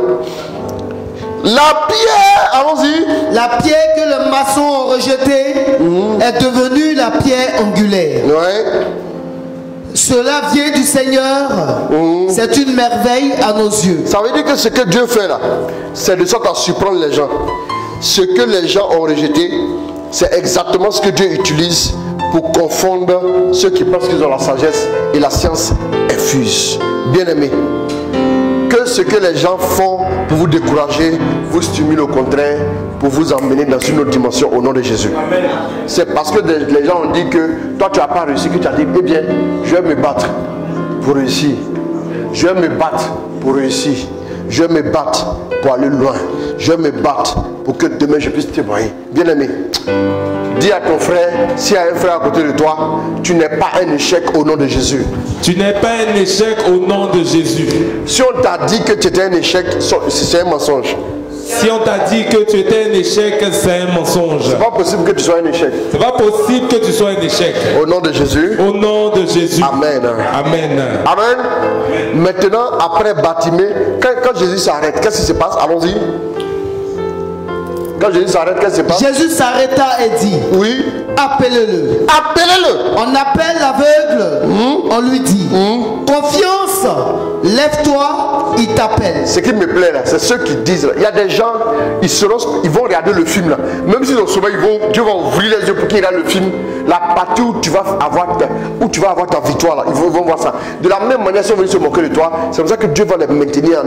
La pierre, allons-y. La pierre que les maçons ont rejetée est devenue la pierre angulaire. Ouais. Cela vient du Seigneur. C'est une merveille à nos yeux. Ça veut dire que ce que Dieu fait là, c'est de sorte à surprendre les gens. Ce que les gens ont rejeté, c'est exactement ce que Dieu utilise pour confondre ceux qui pensent qu'ils ont la sagesse et la science infuse. Bien aimé, que ce que les gens font pour vous décourager, vous stimule au contraire pour vous emmener dans une autre dimension au nom de Jésus. C'est parce que les gens ont dit que toi tu n'as pas réussi que tu as dit, eh bien, je vais me battre pour réussir. Je vais me battre pour réussir. Je vais me battre pour aller loin. Je vais me battre pour que demain je puisse témoigner. Bien aimé, dis à ton frère, s'il y a un frère à côté de toi, tu n'es pas un échec au nom de Jésus. Tu n'es pas un échec au nom de Jésus. Si on t'a dit que tu étais un échec, c'est un mensonge. Si on t'a dit que tu étais un échec, c'est un mensonge. C'est pas possible que tu sois un échec. C'est pas possible que tu sois un échec. Au nom de Jésus. Au nom de Jésus. Amen. Amen. Amen. Maintenant, après Bartimée, quand Jésus s'arrête, qu'est-ce qui se passe? Allons-y. Quand Jésus s'arrête, qu'est-ce qui se passe? Jésus s'arrêta et dit, oui. Appelez-le. Appelez-le. On appelle l'aveugle. On lui dit, confiance, lève-toi, il t'appelle. Ce qui me plaît là, c'est ceux qui disent là. Il y a des gens, ils vont regarder le film là. Même s'ils ont sommeil, Dieu va ouvrir les yeux pour qu'ils regardent le film. La partie où tu vas avoir ta victoire là. Ils vont voir ça. De la même manière, si on veut se moquer de toi, c'est comme ça que Dieu va les maintenir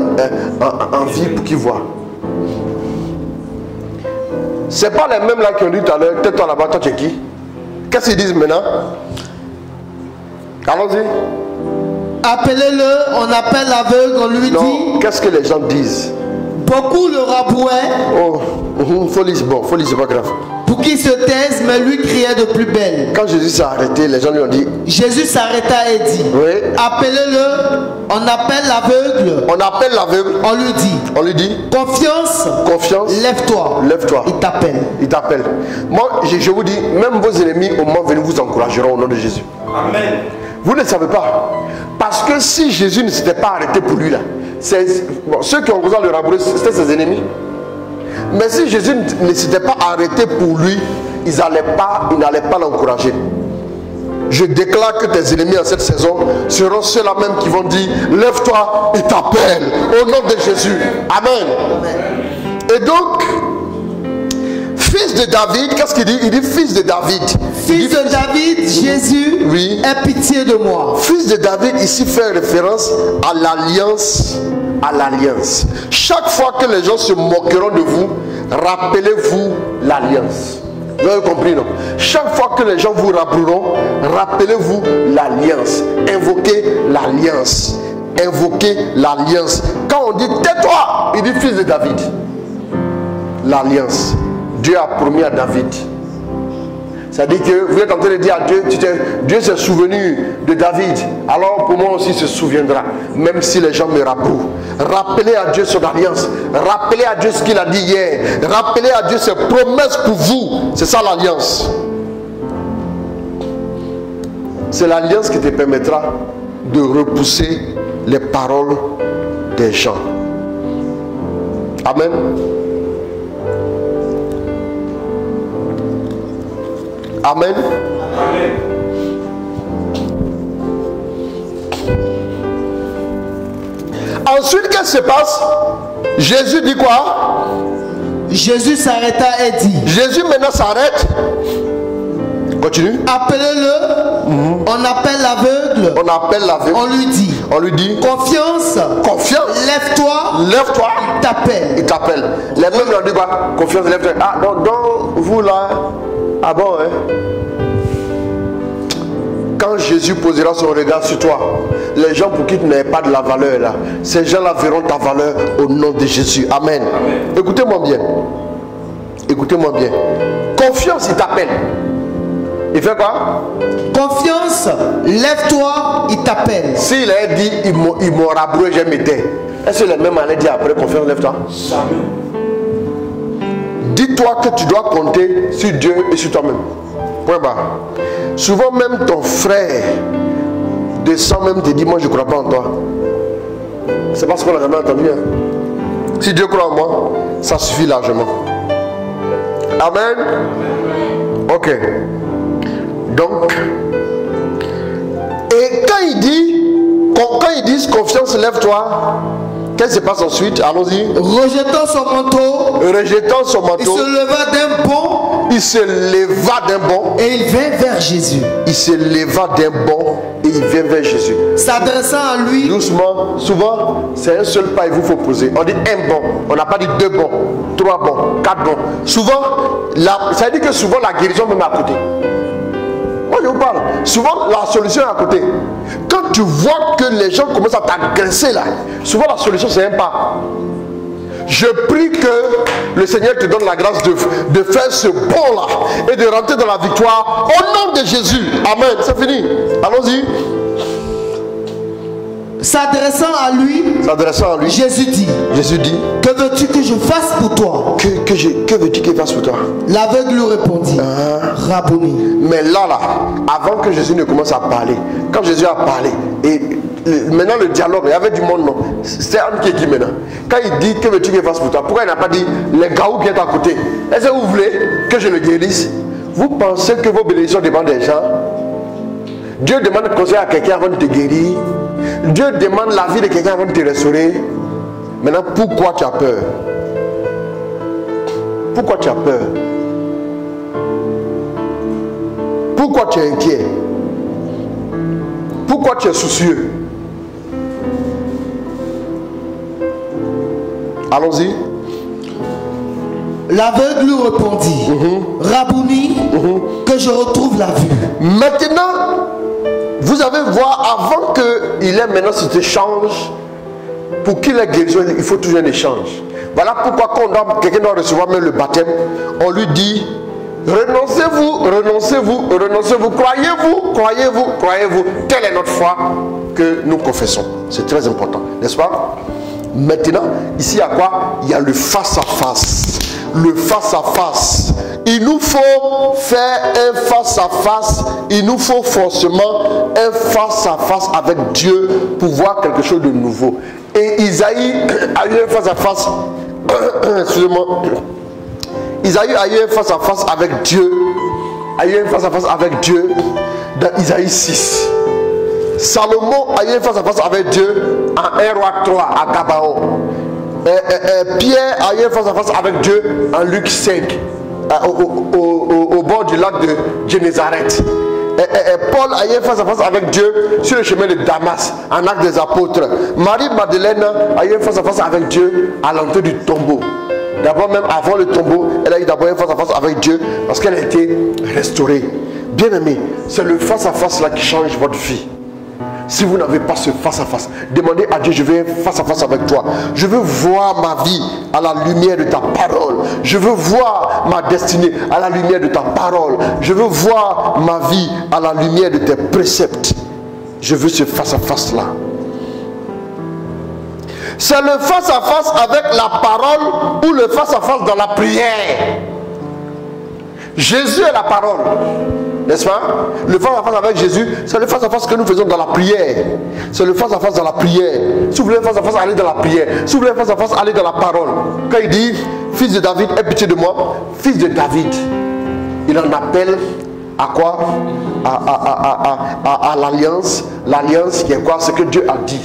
en vie pour qu'ils voient. C'est pas les mêmes là qui ont dit tout à l'heure, tais-toi là-bas, toi tu es qui? Qu'est-ce qu'ils disent maintenant? Allons-y. Appelez-le, on appelle l'aveugle, on lui dit. Qu'est-ce que les gens disent? Beaucoup le rabrouaient. Oh, folie, c'est pas grave. Pour qu'il se taise, mais lui criait de plus belle. Quand Jésus s'est arrêté, les gens lui ont dit. Jésus s'arrêta et dit. Oui. Appelez-le, on appelle l'aveugle. On appelle l'aveugle. On lui dit. On lui dit. Confiance. Confiance. Lève-toi. Lève-toi. Il t'appelle. Il t'appelle. Moi, je vous dis, même vos ennemis, au moment venu, vous encourageront au nom de Jésus. Amen. Vous ne savez pas. Parce que si Jésus ne s'était pas arrêté pour lui là, ceux qui ont besoin de le rabrouer, c'était ses ennemis. Mais si Jésus ne s'était pas arrêté pour lui, ils n'allaient pas l'encourager. Je déclare que tes ennemis en cette saison seront ceux-là même qui vont dire, lève-toi et t'appelle au nom de Jésus. Amen. Et donc, fils de David, qu'est-ce qu'il dit? Il dit fils de David. Fils de David, Jésus, oui. Aie pitié de moi. Fils de David ici fait référence à l'alliance. À l'alliance. Chaque fois que les gens se moqueront de vous, rappelez-vous l'alliance. Vous avez compris, non? Chaque fois que les gens vous rabroueront, rappelez-vous l'alliance. Invoquez l'alliance. Invoquez l'alliance. Quand on dit tais-toi, il dit fils de David. L'alliance. Dieu a promis à David. C'est-à-dire que vous êtes en train de dire à Dieu, Dieu s'est souvenu de David, alors pour moi aussi il se souviendra, même si les gens me rabrouent. Rappelez à Dieu son alliance, rappelez à Dieu ce qu'il a dit hier, rappelez à Dieu ses promesses pour vous. C'est ça l'alliance. C'est l'alliance qui te permettra de repousser les paroles des gens. Amen. Amen. Amen. Ensuite, qu'est-ce qui se passe? Jésus dit quoi? Jésus s'arrêta et dit. Jésus maintenant s'arrête. Continue. Appelez-le. On appelle l'aveugle. On appelle l'aveugle. On lui dit. On lui dit. Confiance. Confiance. Lève-toi. Lève-toi. Il t'appelle. Il t'appelle. Les mêmes leur disent quoi? Confiance, lève-toi. Ah, donc vous là. Ah bon, hein? Quand Jésus posera son regard sur toi, les gens pour qui tu n'as pas de la valeur là, ces gens-là verront ta valeur au nom de Jésus. Amen. Écoutez-moi bien. Écoutez-moi bien. Confiance, il t'appelle. Il fait quoi? Confiance, lève-toi, il t'appelle. S'il a dit, il m'aura brûlé, j'ai m'éteint. Est-ce que les mêmes allaient dire après, confiance, lève-toi? Dis-toi que tu dois compter sur Dieu et sur toi-même. Point barre. Souvent même ton frère descend même te dit, moi je ne crois pas en toi. C'est parce qu'on n'a jamais entendu. Hein? Si Dieu croit en moi, ça suffit largement. Amen. Ok. Donc, et quand ils disent confiance, lève-toi, qu'est-ce qui se passe ensuite? Allons-y. Rejetant son manteau. Rejetant son manteau. Il se leva d'un bond. Il se leva d'un bond. Et il vint vers Jésus. Il se leva d'un bond et il vient vers Jésus. S'adressant à lui. Doucement. Souvent, c'est un seul pas il vous faut poser. On dit un bond. On n'a pas dit deux bonds, trois bonds, quatre bonds. Souvent, ça veut dire que souvent la guérison même à côté. Moi je vous parle. Souvent la solution est à côté. Quand tu vois que les gens commencent à t'agresser là, souvent la solution c'est un pas. Je prie que le Seigneur te donne la grâce de faire ce bond là et de rentrer dans la victoire au nom de Jésus. Amen. C'est fini. Allons-y. S'adressant à lui, Jésus dit, que veux-tu que je fasse pour toi? Que veux-tu qu'il fasse pour toi? L'aveugle lui répondit, Rabboni. Mais là, avant que Jésus ne commence à parler, quand Jésus a parlé, et maintenant le dialogue, il y avait du monde, non? C'était un qui maintenant. Quand il dit, que veux-tu qu'il fasse pour toi? Pourquoi il n'a pas dit, les gars qui sont à côté? Est-ce que vous voulez que je le guérisse? Vous pensez que vos bénédictions dépendent des gens? Dieu demande conseil à quelqu'un avant de te guérir. Dieu demande la vie de quelqu'un avant de te restaurer. Maintenant, pourquoi tu as peur? Pourquoi tu as peur? Pourquoi tu es inquiet? Pourquoi tu es soucieux? Allons-y. L'aveugle lui répondit, Rabouni, que je retrouve la vue. Maintenant, vous avez voir, avant qu'il ait maintenant cet échange, pour qu'il ait guérison, il faut toujours un échange. Voilà pourquoi quand quelqu'un doit recevoir même le baptême, on lui dit, renoncez-vous, renoncez-vous, renoncez-vous, croyez-vous, croyez-vous, croyez-vous. Telle est notre foi que nous confessons. C'est très important, n'est-ce pas? Maintenant, ici, il y a quoi? Il y a le face-à-face. Le face-à-face. Il nous faut faire un face-à-face. Il nous faut forcément un face-à-face avec Dieu pour voir quelque chose de nouveau. Et Isaïe a eu un face-à-face. Excusez-moi. Isaïe a eu un face-à-face avec Dieu. A eu un face-à-face avec Dieu dans Isaïe 6. Salomon a eu un face-à-face avec Dieu en 1 Roi 3 à Gabaon. Pierre a eu un face-à-face avec Dieu en Luc 5 au bord du lac de Génézareth. Paul a eu un face-à-face avec Dieu sur le chemin de Damas en Actes des Apôtres. Marie-Madeleine a eu un face-à-face avec Dieu à l'entrée du tombeau. D'abord, même avant le tombeau, elle a eu d'abord un face-à-face avec Dieu parce qu'elle a été restaurée. Bien aimé, c'est le face-à-face là qui change votre vie. Si vous n'avez pas ce face-à-face, demandez à Dieu, je veux face-à-face avec toi. Je veux voir ma vie à la lumière de ta parole. Je veux voir ma destinée à la lumière de ta parole. Je veux voir ma vie à la lumière de tes préceptes. Je veux ce face-à-face là. C'est le face-à-face avec la parole ou le face-à-face dans la prière. Jésus est la parole. N'est-ce pas? Le face-à-face avec Jésus, c'est le face-à-face que nous faisons dans la prière. C'est le face-à-face dans la prière. Si vous voulez face-à-face, allez dans la prière. Si vous voulez face-à-face, allez dans la parole. Quand il dit, fils de David, aie pitié de moi, fils de David, il en appelle à quoi? À l'alliance. L'alliance qui est quoi? Ce que Dieu a dit.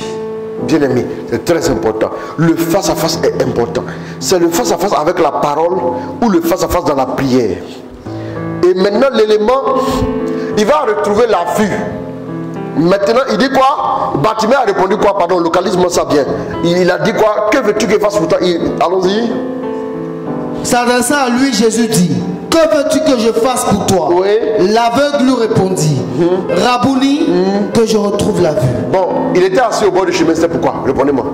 Bien aimé, c'est très important. Le face-à-face est important. C'est le face-à-face avec la parole ou le face-à-face dans la prière. Et maintenant, l'élément, il va retrouver la vue. Maintenant, il dit quoi? Bartimée a répondu quoi? Pardon, localise-moi ça bien. Il a dit quoi? Que veux-tu que fasse pour toi? Allons-y. S'adressant à lui, Jésus dit, que veux-tu que je fasse pour toi? Oui. L'aveugle lui répondit, Rabouni, que je retrouve la vue. Bon, il était assis au bord du chemin, c'était pourquoi? Répondez-moi.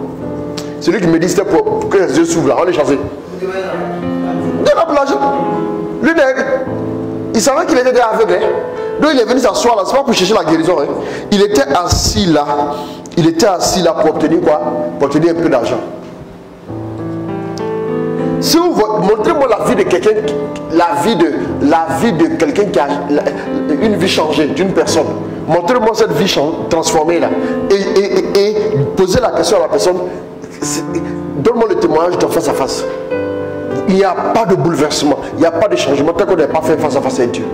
Celui qui me dit c'était pour que les yeux s'ouvrent là, on est chancé. De la plage. Lui, il savait qu'il était aveugle. Hein? Donc il est venu s'asseoir là, c'est pas pour chercher la guérison. Hein? Il était assis là. Il était assis là pour obtenir quoi? Pour obtenir un peu d'argent. Si vous montrez-moi la vie de quelqu'un, la vie de quelqu'un qui a une vie changée, d'une personne. Montrez-moi cette vie transformée là. Et posez la question à la personne. Donne-moi le témoignage de face à face. Il n'y a pas de bouleversement, il n'y a pas de changement tant qu'on n'a pas fait face à face avec Dieu.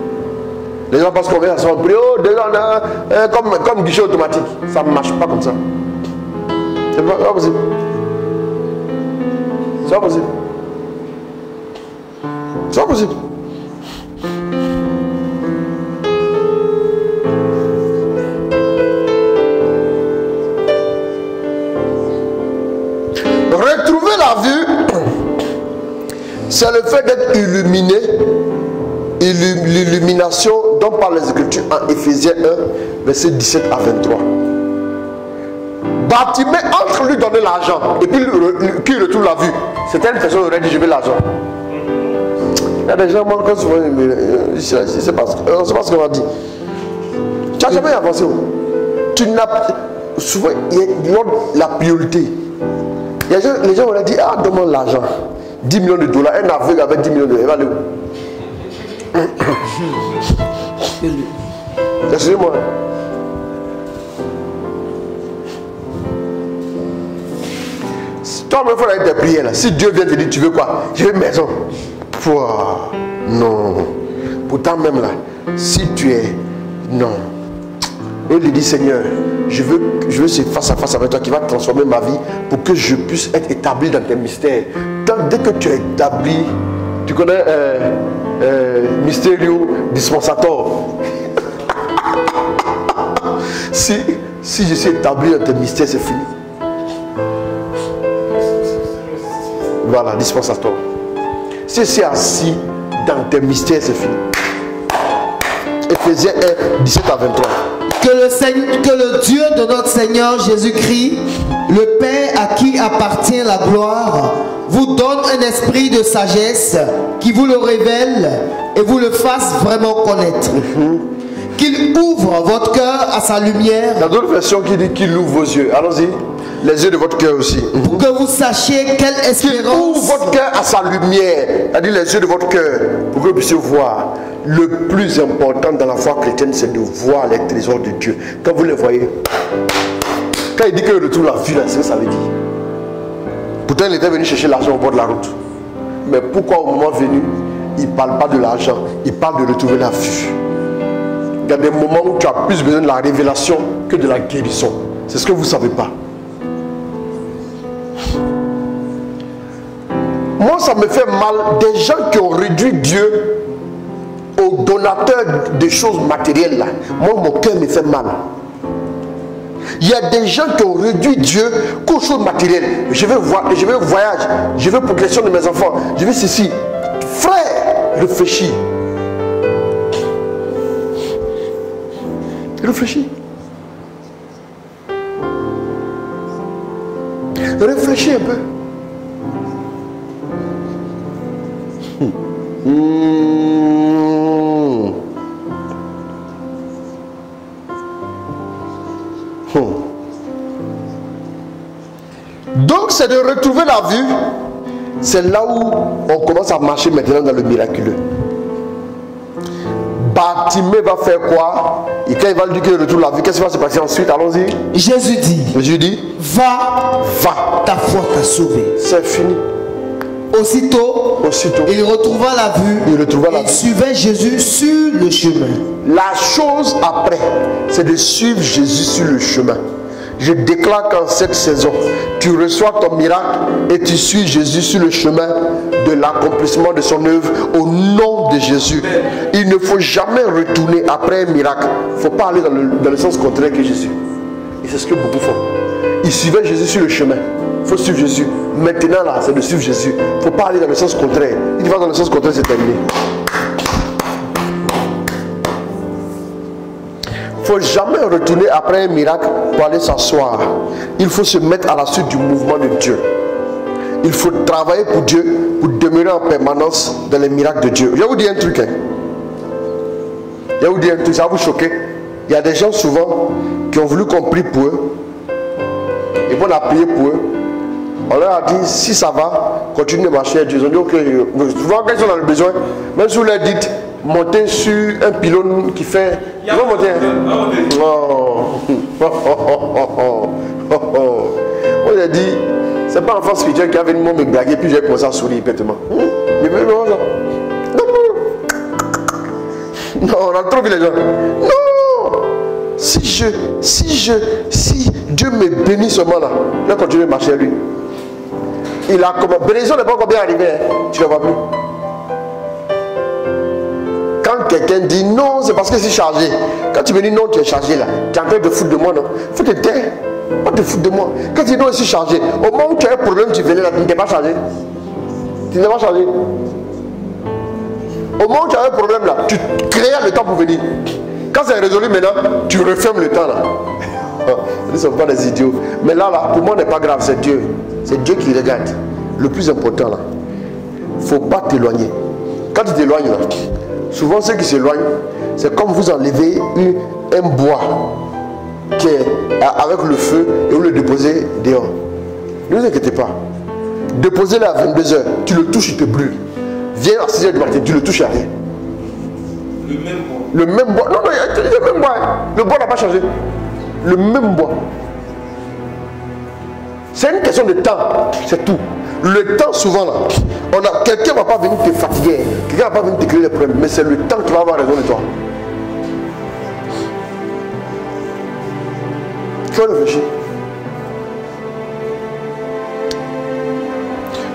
Les gens pensent qu'on vient à son prix, oh, déjà comme guichet automatique. Ça ne marche pas comme ça. C'est pas possible. C'est pas possible. C'est pas possible. Retrouver la vue, c'est le fait d'être illuminé. L'illumination dont parle les Écritures en Éphésiens 1, verset 17 à 23. Bartimée entre lui donner l'argent et puis qui retrouve la vue. Certaines personnes auraient dit je veux l'argent. Il y a des gens manquent souvent. C'est pas ce qu'on a dit. Tu n'as jamais avancé. Tu n'as souvent il y a la priorité. Les gens auraient dit ah demande l'argent. 10 millions de dollars. Un aveugle avec 10 millions de dollars. Il va aller où? Excusez-moi. Toi, il faut aller te prier là. Si Dieu vient te dire tu veux quoi? Je veux une maison. Pouah, non. pourtant même là, si tu es... Non. Et il dit, Seigneur, je veux ce face à face avec toi qui va transformer ma vie pour que je puisse être établi dans tes mystères. Dès que tu es établi, tu connais Mysterio Dispensator. Si je suis établi dans tes mystères, c'est fini. Voilà, Dispensator. Si je suis assis dans tes mystères, c'est fini. Ephésiens 1, 17 à 23. Que le Dieu de notre Seigneur Jésus-Christ, le Père à qui appartient la gloire, vous donne un esprit de sagesse qui vous le révèle et vous le fasse vraiment connaître. Qu'il ouvre votre cœur à sa lumière. Il y a d'autres versions qui disent qu'il ouvre vos yeux. Allons-y. Les yeux de votre cœur aussi. Pour que vous sachiez quelle espérance. Qu'il ouvre votre cœur à sa lumière. C'est-à-dire les yeux de votre cœur. Pour que vous puissiez voir. Le plus important dans la foi chrétienne, c'est de voir les trésors de Dieu. Quand vous les voyez. Quand il dit qu'il retrouve la vue, c'est ce que ça veut dire. Pourtant, il était venu chercher l'argent au bord de la route. Mais pourquoi au moment venu, il ne parle pas de l'argent, il parle de retrouver la vue. Il y a des moments où tu as plus besoin de la révélation que de la guérison. C'est ce que vous ne savez pas. Moi, ça me fait mal des gens qui ont réduit Dieu au donateur des choses matérielles. Là. Moi, mon cœur me fait mal. Il y a des gens qui ont réduit Dieu qu'aux choses matérielles. Je veux voyage, je veux progression de mes enfants, je veux ceci. Frère, réfléchis. Réfléchis. Réfléchis un peu. Donc c'est de retrouver la vue. C'est là où on commence à marcher maintenant dans le miraculeux. Bartimée va faire quoi? Et quand il va lui dire qu'il retrouve la vue, qu'est-ce qui va se passer ensuite? Allons-y. Jésus dit, va, ta foi t'a sauvé. C'est fini. Aussitôt, il retrouva la vue. Il suivait Jésus sur le chemin. La chose après, c'est de suivre Jésus sur le chemin. Je déclare qu'en cette saison, tu reçois ton miracle et tu suis Jésus sur le chemin de l'accomplissement de son œuvre au nom de Jésus. Il ne faut jamais retourner après un miracle. Il ne faut pas aller dans le sens contraire que Jésus. Et c'est ce que beaucoup font. Ils suivaient Jésus sur le chemin. Il faut suivre Jésus. Maintenant là, c'est de suivre Jésus. Il ne faut pas aller dans le sens contraire. Si tu vas dans le sens contraire, c'est terminé. Il ne faut jamais retourner après un miracle pour aller s'asseoir. Il faut se mettre à la suite du mouvement de Dieu. Il faut travailler pour Dieu, pour demeurer en permanence dans les miracles de Dieu. Je vais vous dire un truc. Je vais vous dire un truc, ça va vous choquer. Il y a des gens souvent qui ont voulu qu'on prie pour eux. Et bon, on a prié pour eux. On leur a dit, si ça va, continuez de marcher avec Dieu. Ils ont dit, ok, souvent quand ils sont dans le besoin, même si vous leur dites, montez sur un pylône qui fait... Ils vont monter. On lui a dit, c'est pas un enfant spirituel qui a venu me blaguer, puis j'ai commencé à sourire bêtement. Non, on a trop vu les gens. Non! Si Dieu me bénit seulement là, je vais continuer de marcher à lui. Il a comment? Bénédiction n'est pas encore bien arrivé, hein? Tu ne le vois plus. Quand quelqu'un dit non, c'est parce que c'est chargé. Quand tu me dis non, tu es chargé là. Tu es en train de foutre de moi, non? Il faut te taire. Pas te foutre de moi. Quand tu dis non, je suis chargé. Au moment où tu as un problème, tu venais là, tu n'es pas chargé. Tu n'es pas chargé. Au moment où tu as un problème là, tu crées le temps pour venir. Quand c'est résolu maintenant, tu refermes le temps là. Ce ne sont pas des idiots. Mais là, pour moi, n'est pas grave, c'est Dieu. C'est Dieu qui regarde. Le plus important là. Il ne faut pas t'éloigner. Quand tu t'éloignes là, souvent ceux qui s'éloignent, c'est comme vous enlevez un bois qui est avec le feu et vous le déposez dehors. Ne vous inquiétez pas. Déposez-le à 22h, tu le touches, il te brûle. Viens à 6h du matin, tu le touches à rien. Le même bois. Non, il y a le même bois. Le bois n'a pas changé. Le même bois. C'est une question de temps, c'est tout. Le temps, souvent, là, quelqu'un ne va pas venir te fatiguer, quelqu'un ne va pas venir te créer des problèmes, mais c'est le temps qui va avoir raison de toi. Tu vas réfléchir.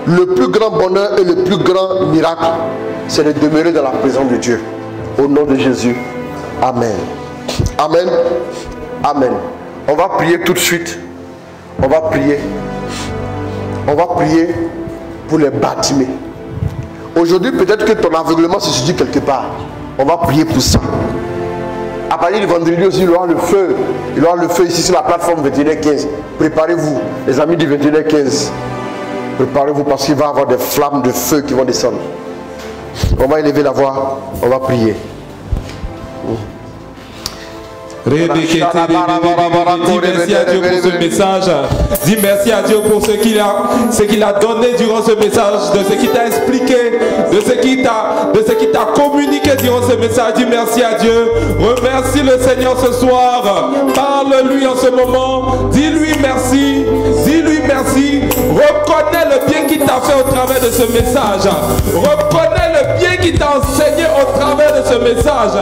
Le plus grand bonheur et le plus grand miracle, c'est de demeurer dans la présence de Dieu. Au nom de Jésus. Amen. Amen. Amen. On va prier tout de suite. On va prier. On va prier pour les bâtiments. Aujourd'hui, peut-être que ton aveuglement se situe quelque part. On va prier pour ça. À partir du vendredi aussi, il y aura le feu. Il y aura le feu ici sur la plateforme 21h15. Préparez-vous, les amis du 21h15. Préparez-vous parce qu'il va y avoir des flammes de feu qui vont descendre. On va élever la voix. On va prier. Dis merci à Dieu pour ce message. Dis merci à Dieu pour ce qu'il a donné durant ce message, de ce qu'il t'a expliqué, de ce qu'il t'a communiqué durant ce message. Dis merci à Dieu. Remercie le Seigneur ce soir. Parle-lui en ce moment. Dis-lui merci. Dis-lui merci. Reconnais le bien qu'il t'a fait au travers de ce message. Reconnais le bien qu'il t'a enseigné au travers de ce message.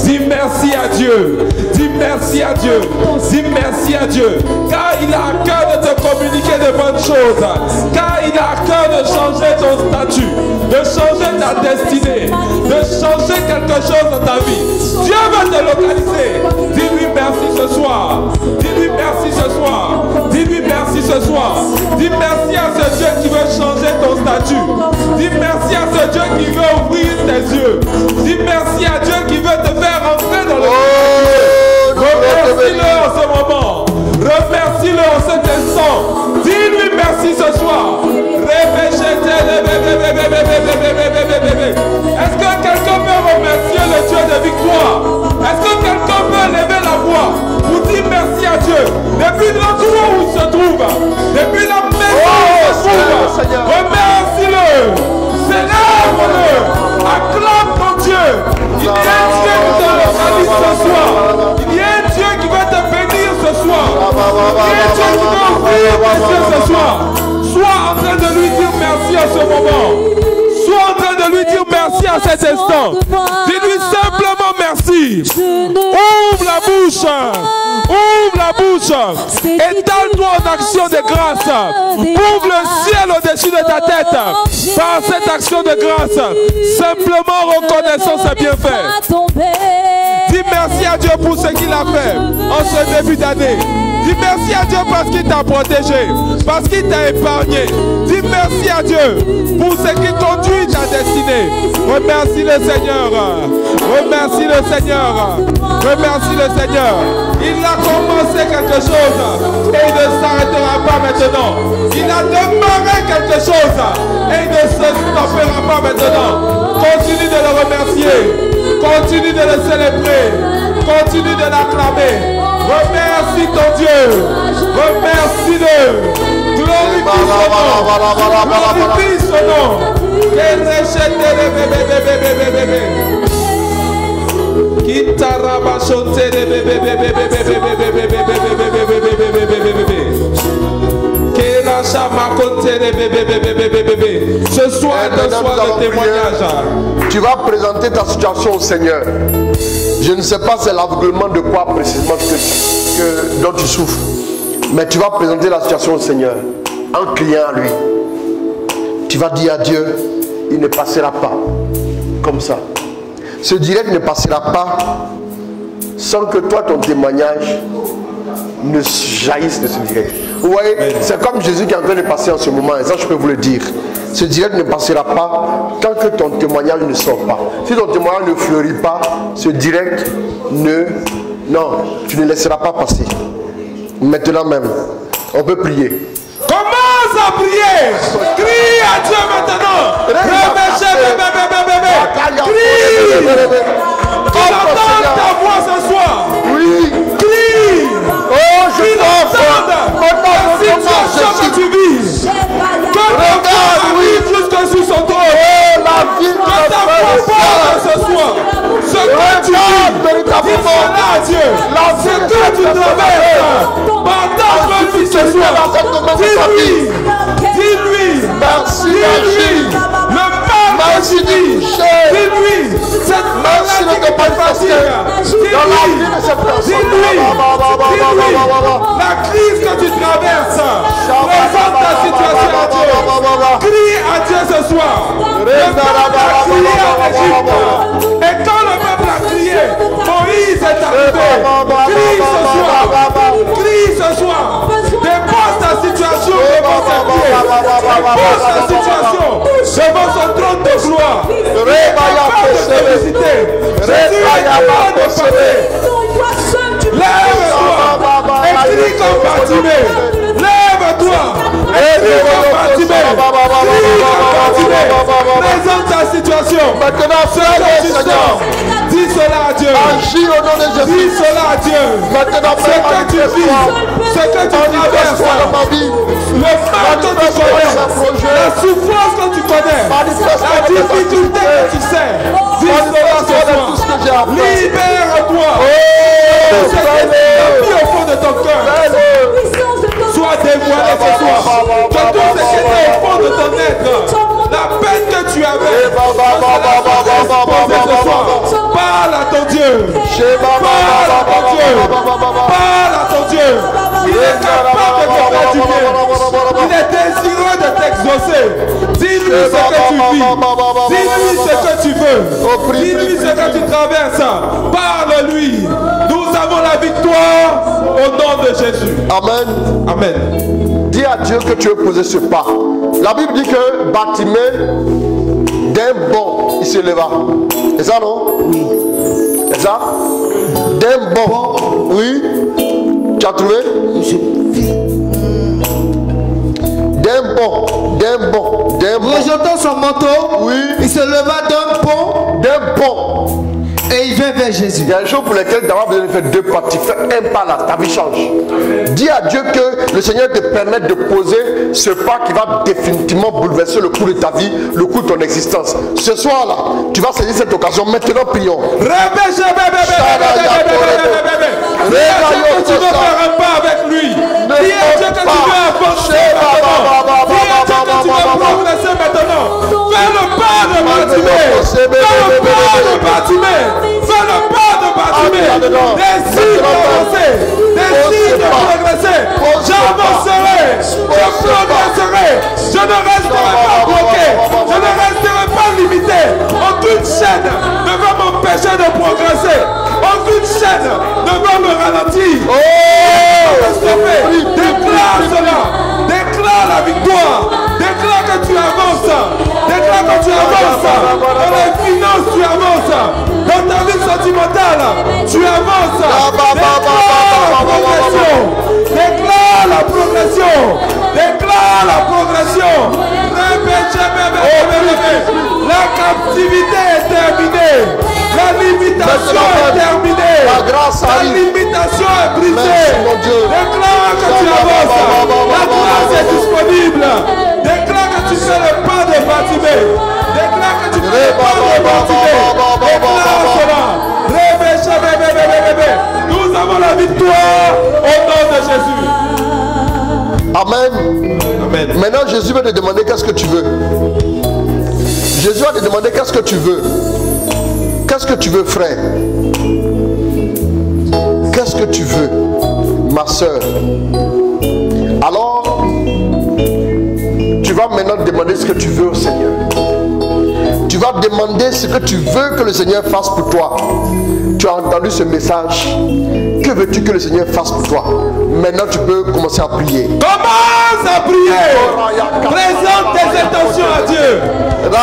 Dis merci à Dieu. Dis merci à Dieu. Dis merci à Dieu. Car il a à cœur de te communiquer de bonnes choses. Car il a à cœur de changer ton statut, de changer ta destinée, de changer quelque chose dans ta vie. Dieu va te localiser. Dis-lui merci ce soir. Dis-lui merci ce soir. Dis-lui merci ce soir. Dis merci à ce Dieu qui veut changer ton statut. Dis merci à ce Dieu qui veut ouvrir tes yeux. Dis merci à Dieu qui veut te faire entrer dans le remercie-le en ce moment. Remercie-le en cet instant. Dis-lui merci ce soir. Est-ce que quelqu'un peut remercier le Dieu de victoire? Est-ce que quelqu'un peut lever la voix pour dire merci à Dieu? Depuis l'endroit où il se trouve, depuis la maison où il se trouve, remercie-le. Célèbre-le. Acclame ton Dieu. Il y a un Dieu qui te localise ce soir. Il y a un Dieu qui va te bénir ce soir. Il y a un Dieu qui va ouvrir tes yeux ce soir. Sois en train de lui dire merci à ce moment. Sois en train de lui dire merci à cet instant. Dis-lui simplement merci. Ouvre la bouche. Ouvre la bouche. Étale-toi en action de grâce. Ouvre le ciel au-dessus de ta tête. Par cette action de grâce, simplement reconnaissant ses bienfaits. Dis merci à Dieu pour ce qu'il a fait en ce début d'année. Dis merci à Dieu parce qu'il t'a protégé, parce qu'il t'a épargné. Dis merci à Dieu pour ce qui conduit ta destinée. Remercie le Seigneur. Remercie le Seigneur. Remercie le Seigneur. Il a commencé quelque chose et il ne s'arrêtera pas maintenant. Il a démarré quelque chose et il ne se stoppera pas maintenant. Continue de le remercier. Continue de le célébrer. Continue de l'acclamer. Remercie ton Dieu. Remercie-le. Glorifie son nom. Glorifie son nom. Ce soir est un soir de témoignage. Tu vas présenter ta situation au Seigneur. Je ne sais pas c'est l'aveuglement de quoi précisément dont tu souffres. Mais tu vas présenter la situation au Seigneur en criant à lui. Tu vas dire à Dieu, il ne passera pas comme ça. Ce direct ne passera pas sans que toi, ton témoignage ne jaillisse de ce direct. Vous voyez, c'est comme Jésus qui est en train de passer en ce moment. Et ça, je peux vous le dire. Ce direct ne passera pas tant que ton témoignage ne sort pas. Si ton témoignage ne fleurit pas, ce direct non, tu ne laisseras pas passer. Maintenant même, on peut prier. Commence à prier. Crie à Dieu maintenant. Crie. Qu'il entende ta voix ce soir. Oui. Crie. Oh, je t'entende. La situation que tu vis. Que ta voix arrive jusque sous son trône. Que ta voix porte ce soir. Ce que tu vis. Dis cela à Dieu. Ce que tu traverses. Partage le vie ce soir. Dis-lui. Dis-lui. Merci Dis-lui. Le mal Merci que tu vis. de toucher. Dis-lui. Cette Merci de maladie te qui te fatigue. manifester dans la vie de cette personne. Dis-lui. Dis-lui. La crise que tu traverses. Présente ta situation à Dieu. Crie à Dieu ce soir. Le peuple a crié en Égypte. Et quand le peuple a crié, Moïse est arrivé. Crie ce soir. Crie ce soir. Dépose ta situation devant ses pieds. Dépose ta situation devant son trône de gloire. Il est capable de te visiter. Jésus est capable de passer. Lève-toi et crie comme Bartimée. Lève-toi et crie comme Bartimée. Crie comme Bartimée. Présente ta situation. Maintenant, Ce que tu sors, dis cela à Dieu. agis au nom de Dis Jésus. cela à Dieu. Maintenant, Ce que tu vis, ce que tu traverses, dans ma vie. le mal que tu connais, la souffrance que tu connais, la difficulté que tu sais, dis cela ce soir. Libère-toi. Ce qui est mis au fond de ton cœur soit dévoilé ce soir. Que tout ce qui était au fond de ton être, la peine que tu avais, exposé ce soir. Parle à ton Dieu. Parle à ton Dieu. Parle à ton Dieu. Il est capable de te faire du bien. Il est désireux de t'exaucer. Dis-lui ce que tu vis. Dis-lui ce que tu veux. Dis-lui ce que tu traverses. Parle-lui. Nous avons la victoire au nom de Jésus. Amen. Amen. Dis à Dieu que tu veux poser ce pas. La Bible dit que Bartimée, d'un bond, il se leva. C'est ça, non? Oui. C'est ça? D'un bond. Oui. Tu as trouvé? D'un bond. D'un bond. D'un bond. Rejetant son manteau, Oui. il se leva d'un pont D'un bond. et il vint vers Jésus. Il y a des choses pour lesquelles d'abord besoin de faire deux pas. Tu fais un pas là, ta vie change. Dis à Dieu que le Seigneur te permette de poser ce pas qui va définitivement bouleverser le cours de ta vie, le cours de ton existence. Ce soir là, tu vas saisir cette occasion. Maintenant, prions. Tu veux faire un pas avec lui. Dis à Dieu que tu veux avancer maintenant. Dis à Dieu que tu veux progresser maintenant. Fais le pas de Bartimée. Fais le pas de Bartimée. Fais le pas de Bartimée. Décide d'avancer. Décide de progresser. J'avancerai. Je progresserai. Je ne resterai pas bloqué. Je ne resterai pas limité. Aucune chaîne ne va m'empêcher de progresser. Aucune chaîne ne va me ralentir. Déclare cela. Déclare la victoire. Déclare que tu avances. Déclare que tu avances. Dans les finances, tu avances. Dans ta vie sentimentale, tu avances. Déclare la progression. Déclare la progression. Déclare la progression. La captivité est terminée. La limitation est terminée. La limitation est brisée. Déclare que tu avances. La grâce est disponible. Déclare que tu fais le pas de Bartimée. Déclare que tu fais le pas de Bartimée. Déclare cela. Nous avons la victoire au nom de Jésus. Amen. Amen. Maintenant, Jésus va te demander qu'est-ce que tu veux. Jésus va te demander qu'est-ce que tu veux. Qu'est-ce que tu veux, frère? Qu'est-ce que tu veux, ma soeur? Alors, tu vas maintenant demander ce que tu veux au Seigneur. Tu vas demander ce que tu veux que le Seigneur fasse pour toi. Tu as entendu ce message. Que veux-tu que le Seigneur fasse pour toi? Maintenant, tu peux commencer à prier. Commence à prier. Présente tes intentions à Dieu. Ce que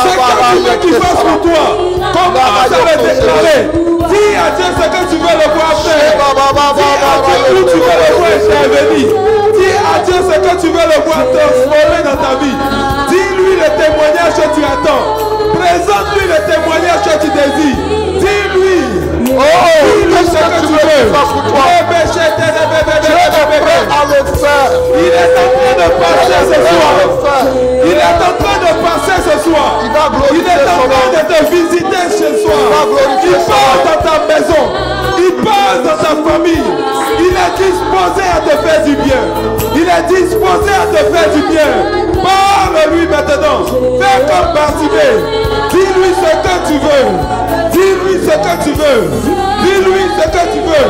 tu veux qu'il fasse pour toi, commence à le déclarer. Dis à Dieu ce que tu veux le voir faire. Dis à Dieu où tu veux le voir intervenir. Dis à Dieu ce que tu veux le voir transformer dans ta vie. Dis-lui le témoignage que tu attends. Présente-lui le témoignage que tu désires. Dis-lui. Dis-lui ce que tu veux. Il est en train de passer ce soir. Il est en train de passer ce soir. Il est en train de te visiter ce soir. Il passe dans ta maison. Il passe dans ta famille. Il est disposé à te faire du bien. Il est est disposé à te faire du bien. Parle-lui maintenant. Fais comme Bartimée. Dis-lui ce que tu veux. Dis-lui ce que tu veux. Dis-lui ce que tu veux.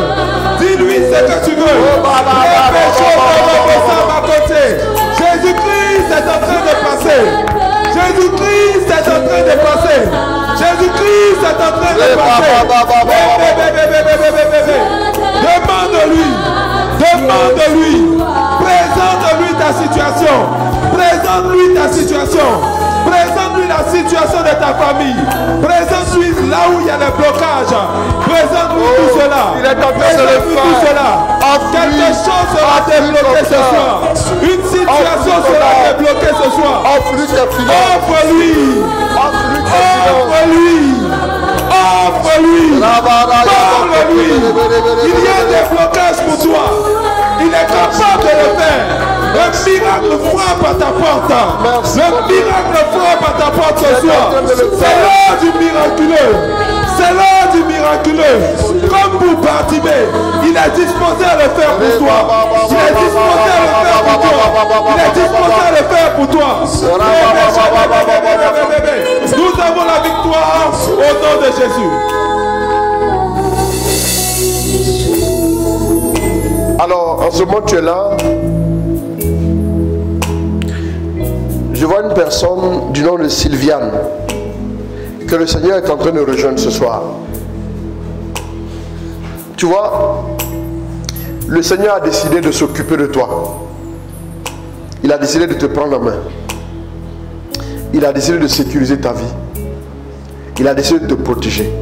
Dis-lui ce que tu veux. Jésus-Christ est en train de passer. Jésus-Christ est en train de passer. Jésus-Christ est en train de passer. Demande-lui. Demande-lui. Présente-lui ta situation. Présente-lui ta situation. Présente-lui la situation de ta famille. Présente-lui là où il y a des blocages. Présente-lui tout cela. Présente-lui tout cela. Quelque chose sera débloqué ce soir. Une situation sera débloquée ce soir. Offre-lui. Offre-lui. Offre-lui. Parle-lui. Il y a des blocages pour toi. Il est capable de le faire. Le miracle frappe à ta porte. Le miracle frappe à ta porte ce soir. C'est l'heure du miraculeux. C'est l'heure du miraculeux. Comme pour Bartimée, il est disposé à le faire pour toi. Il est disposé à le faire pour toi. Il est disposé à le faire pour toi. Nous avons la victoire au nom de Jésus. Alors, en ce moment, tu es là. Je vois une personne du nom de Sylviane que le Seigneur est en train de rejoindre ce soir. Tu vois, le Seigneur a décidé de s'occuper de toi. Il a décidé de te prendre en main. Il a décidé de sécuriser ta vie. Il a décidé de te protéger.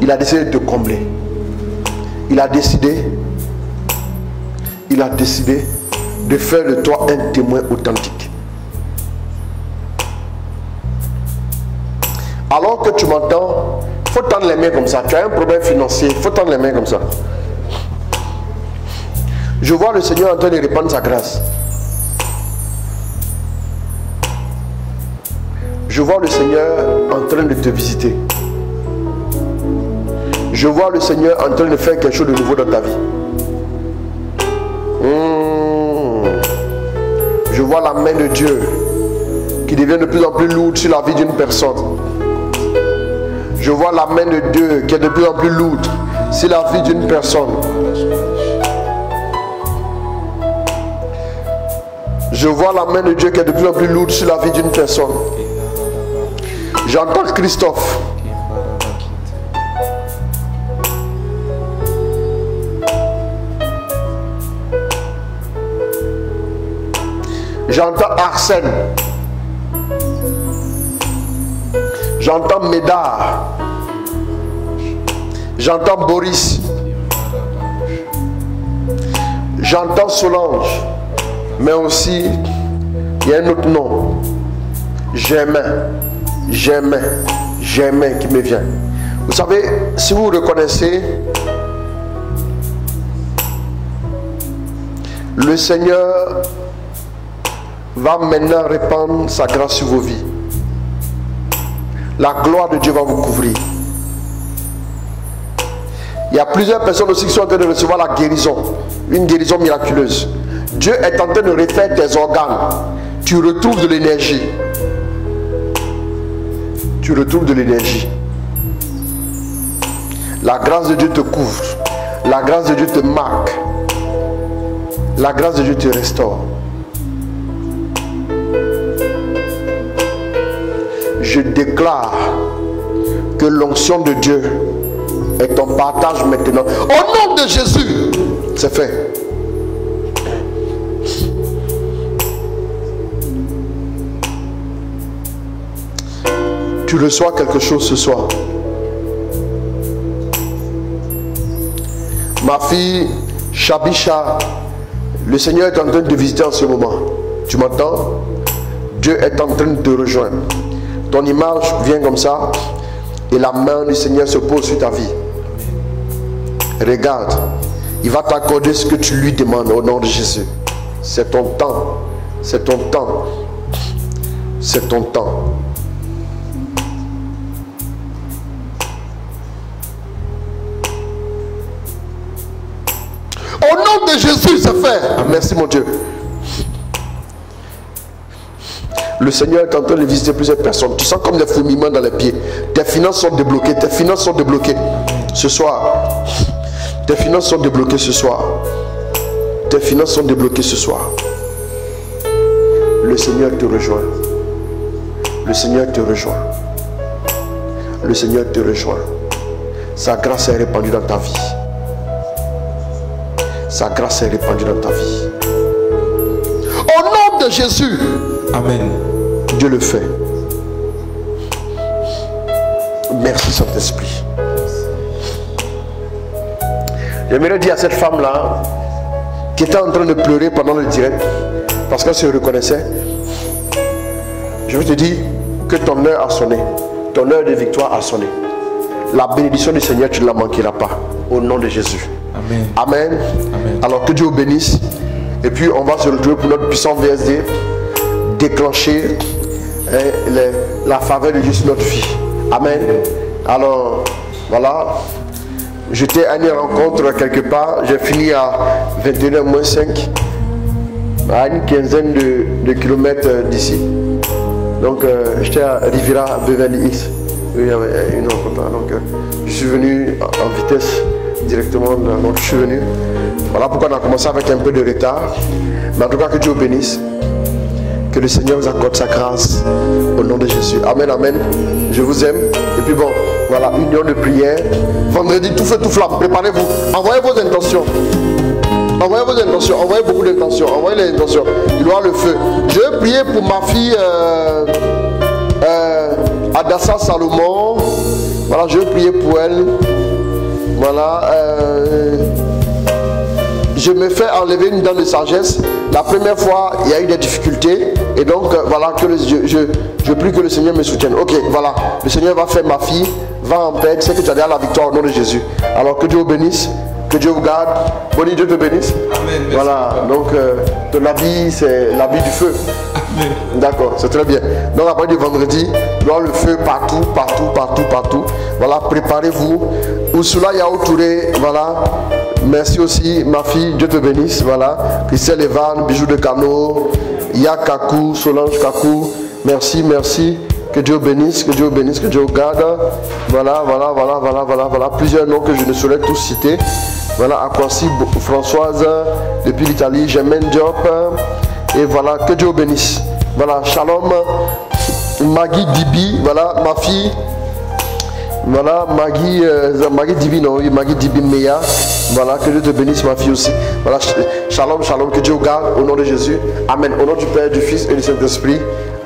Il a décidé de te combler. Il a décidé de faire de toi un témoin authentique. Alors que tu m'entends, il faut tendre les mains comme ça. Tu as un problème financier, il faut tendre les mains comme ça. Je vois le Seigneur en train de répandre sa grâce. Je vois le Seigneur en train de te visiter. Je vois le Seigneur en train de faire quelque chose de nouveau dans ta vie. Je vois la main de Dieu qui devient de plus en plus lourde sur la vie d'une personne. Je vois la main de Dieu qui est de plus en plus lourde sur la vie d'une personne. Je vois la main de Dieu qui est de plus en plus lourde sur la vie d'une personne. J'entends Christophe. J'entends Arsène. J'entends Médard. J'entends Boris. J'entends Solange. Mais aussi, il y a un autre nom. Germain qui me vient. Vous savez, si vous reconnaissez, le Seigneur va maintenant répandre sa grâce sur vos vies. La gloire de Dieu va vous couvrir. Il y a plusieurs personnes aussi qui sont en train de recevoir la guérison, une guérison miraculeuse. Dieu est en train de refaire tes organes. Tu retrouves de l'énergie. Tu retrouves de l'énergie. La grâce de Dieu te couvre. La grâce de Dieu te marque. La grâce de Dieu te restaure. Je déclare que l'onction de Dieu est ton partage maintenant. Au nom de Jésus, c'est fait. Tu reçois quelque chose ce soir. Ma fille Shabisha, le Seigneur est en train de te visiter en ce moment. Tu m'entends? Dieu est en train de te rejoindre. Ton image vient comme ça et la main du Seigneur se pose sur ta vie. Regarde, il va t'accorder ce que tu lui demandes au nom de Jésus. C'est ton temps. C'est ton temps. C'est ton temps. Au nom de Jésus, c'est fait. Ah, merci mon Dieu. Le Seigneur est en train de visiter plusieurs personnes. Tu sens comme des fourmillements dans les pieds. Tes finances sont débloquées. Tes finances sont débloquées ce soir. Tes finances sont débloquées ce soir. Tes finances sont débloquées ce soir. Le Seigneur te rejoint. Le Seigneur te rejoint. Le Seigneur te rejoint. Sa grâce est répandue dans ta vie. Sa grâce est répandue dans ta vie. Au nom de Jésus. Amen. Dieu le fait. Merci Saint-Esprit. J'aimerais dire à cette femme-là qui était en train de pleurer pendant le direct parce qu'elle se reconnaissait. Je veux te dire que ton heure a sonné. Ton heure de victoire a sonné. La bénédiction du Seigneur, tu ne la manqueras pas. Au nom de Jésus. Amen. Amen. Amen. Alors que Dieu vous bénisse. Et puis on va se retrouver pour notre puissant VSD. Déclencher la faveur de Dieu sur notre vie. Amen. Alors, voilà. J'étais à une rencontre quelque part. J'ai fini à 21h-5. À une quinzaine de kilomètres d'ici. Donc, j'étais à Riviera Beverly Hills. Il y avait une rencontre. Donc, je suis venu en vitesse directement. Donc, je suis venu. Voilà pourquoi on a commencé avec un peu de retard. Mais en tout cas, que Dieu vous bénisse. Que le Seigneur vous accorde sa grâce au nom de Jésus. Amen, amen. Je vous aime. Et puis bon, voilà, union de prière. Vendredi, tout feu, tout flamme. Préparez-vous. Envoyez vos intentions. Envoyez vos intentions. Envoyez beaucoup d'intentions. Envoyez les intentions. Il y aura le feu. Je vais prier pour ma fille Adassa Salomon. Voilà, je vais prier pour elle. Voilà. Je me fais enlever une dent de sagesse. La première fois, il y a eu des difficultés. Et donc, voilà, que je prie que le Seigneur me soutienne. Ok, voilà. Le Seigneur va faire ma fille. Va en paix. Tu sais que tu as déjà la victoire au nom de Jésus. Alors, que Dieu vous bénisse. Que Dieu vous garde. Bonne Dieu te bénisse. Amen. Voilà. Donc, ton habit, c'est l'habit du feu. Amen. D'accord, c'est très bien. Donc, après du vendredi, il y aura le feu partout, partout, partout, partout. Voilà, préparez-vous. Oursula Yaoutouré, voilà. Merci aussi, ma fille, Dieu te bénisse, voilà. Christelle Evan, Bijoux de Cano, Yakakou, Solange Kakou, merci, merci. Que Dieu bénisse, que Dieu bénisse, que Dieu garde. Voilà, voilà, voilà, voilà, voilà, voilà. Plusieurs noms que je ne saurais tous citer. Voilà, Akwasi Françoise, depuis l'Italie, Germaine Diop. Et voilà, que Dieu bénisse. Voilà, Shalom, Maggie Dibi, voilà, ma fille. Voilà, Maggie Dibi, non, Maggie Dibi Meya. Voilà, que Dieu te bénisse, ma fille aussi. Voilà, shalom, shalom, que Dieu vous garde au nom de Jésus. Amen. Au nom du Père, du Fils et du Saint-Esprit.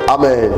Amen.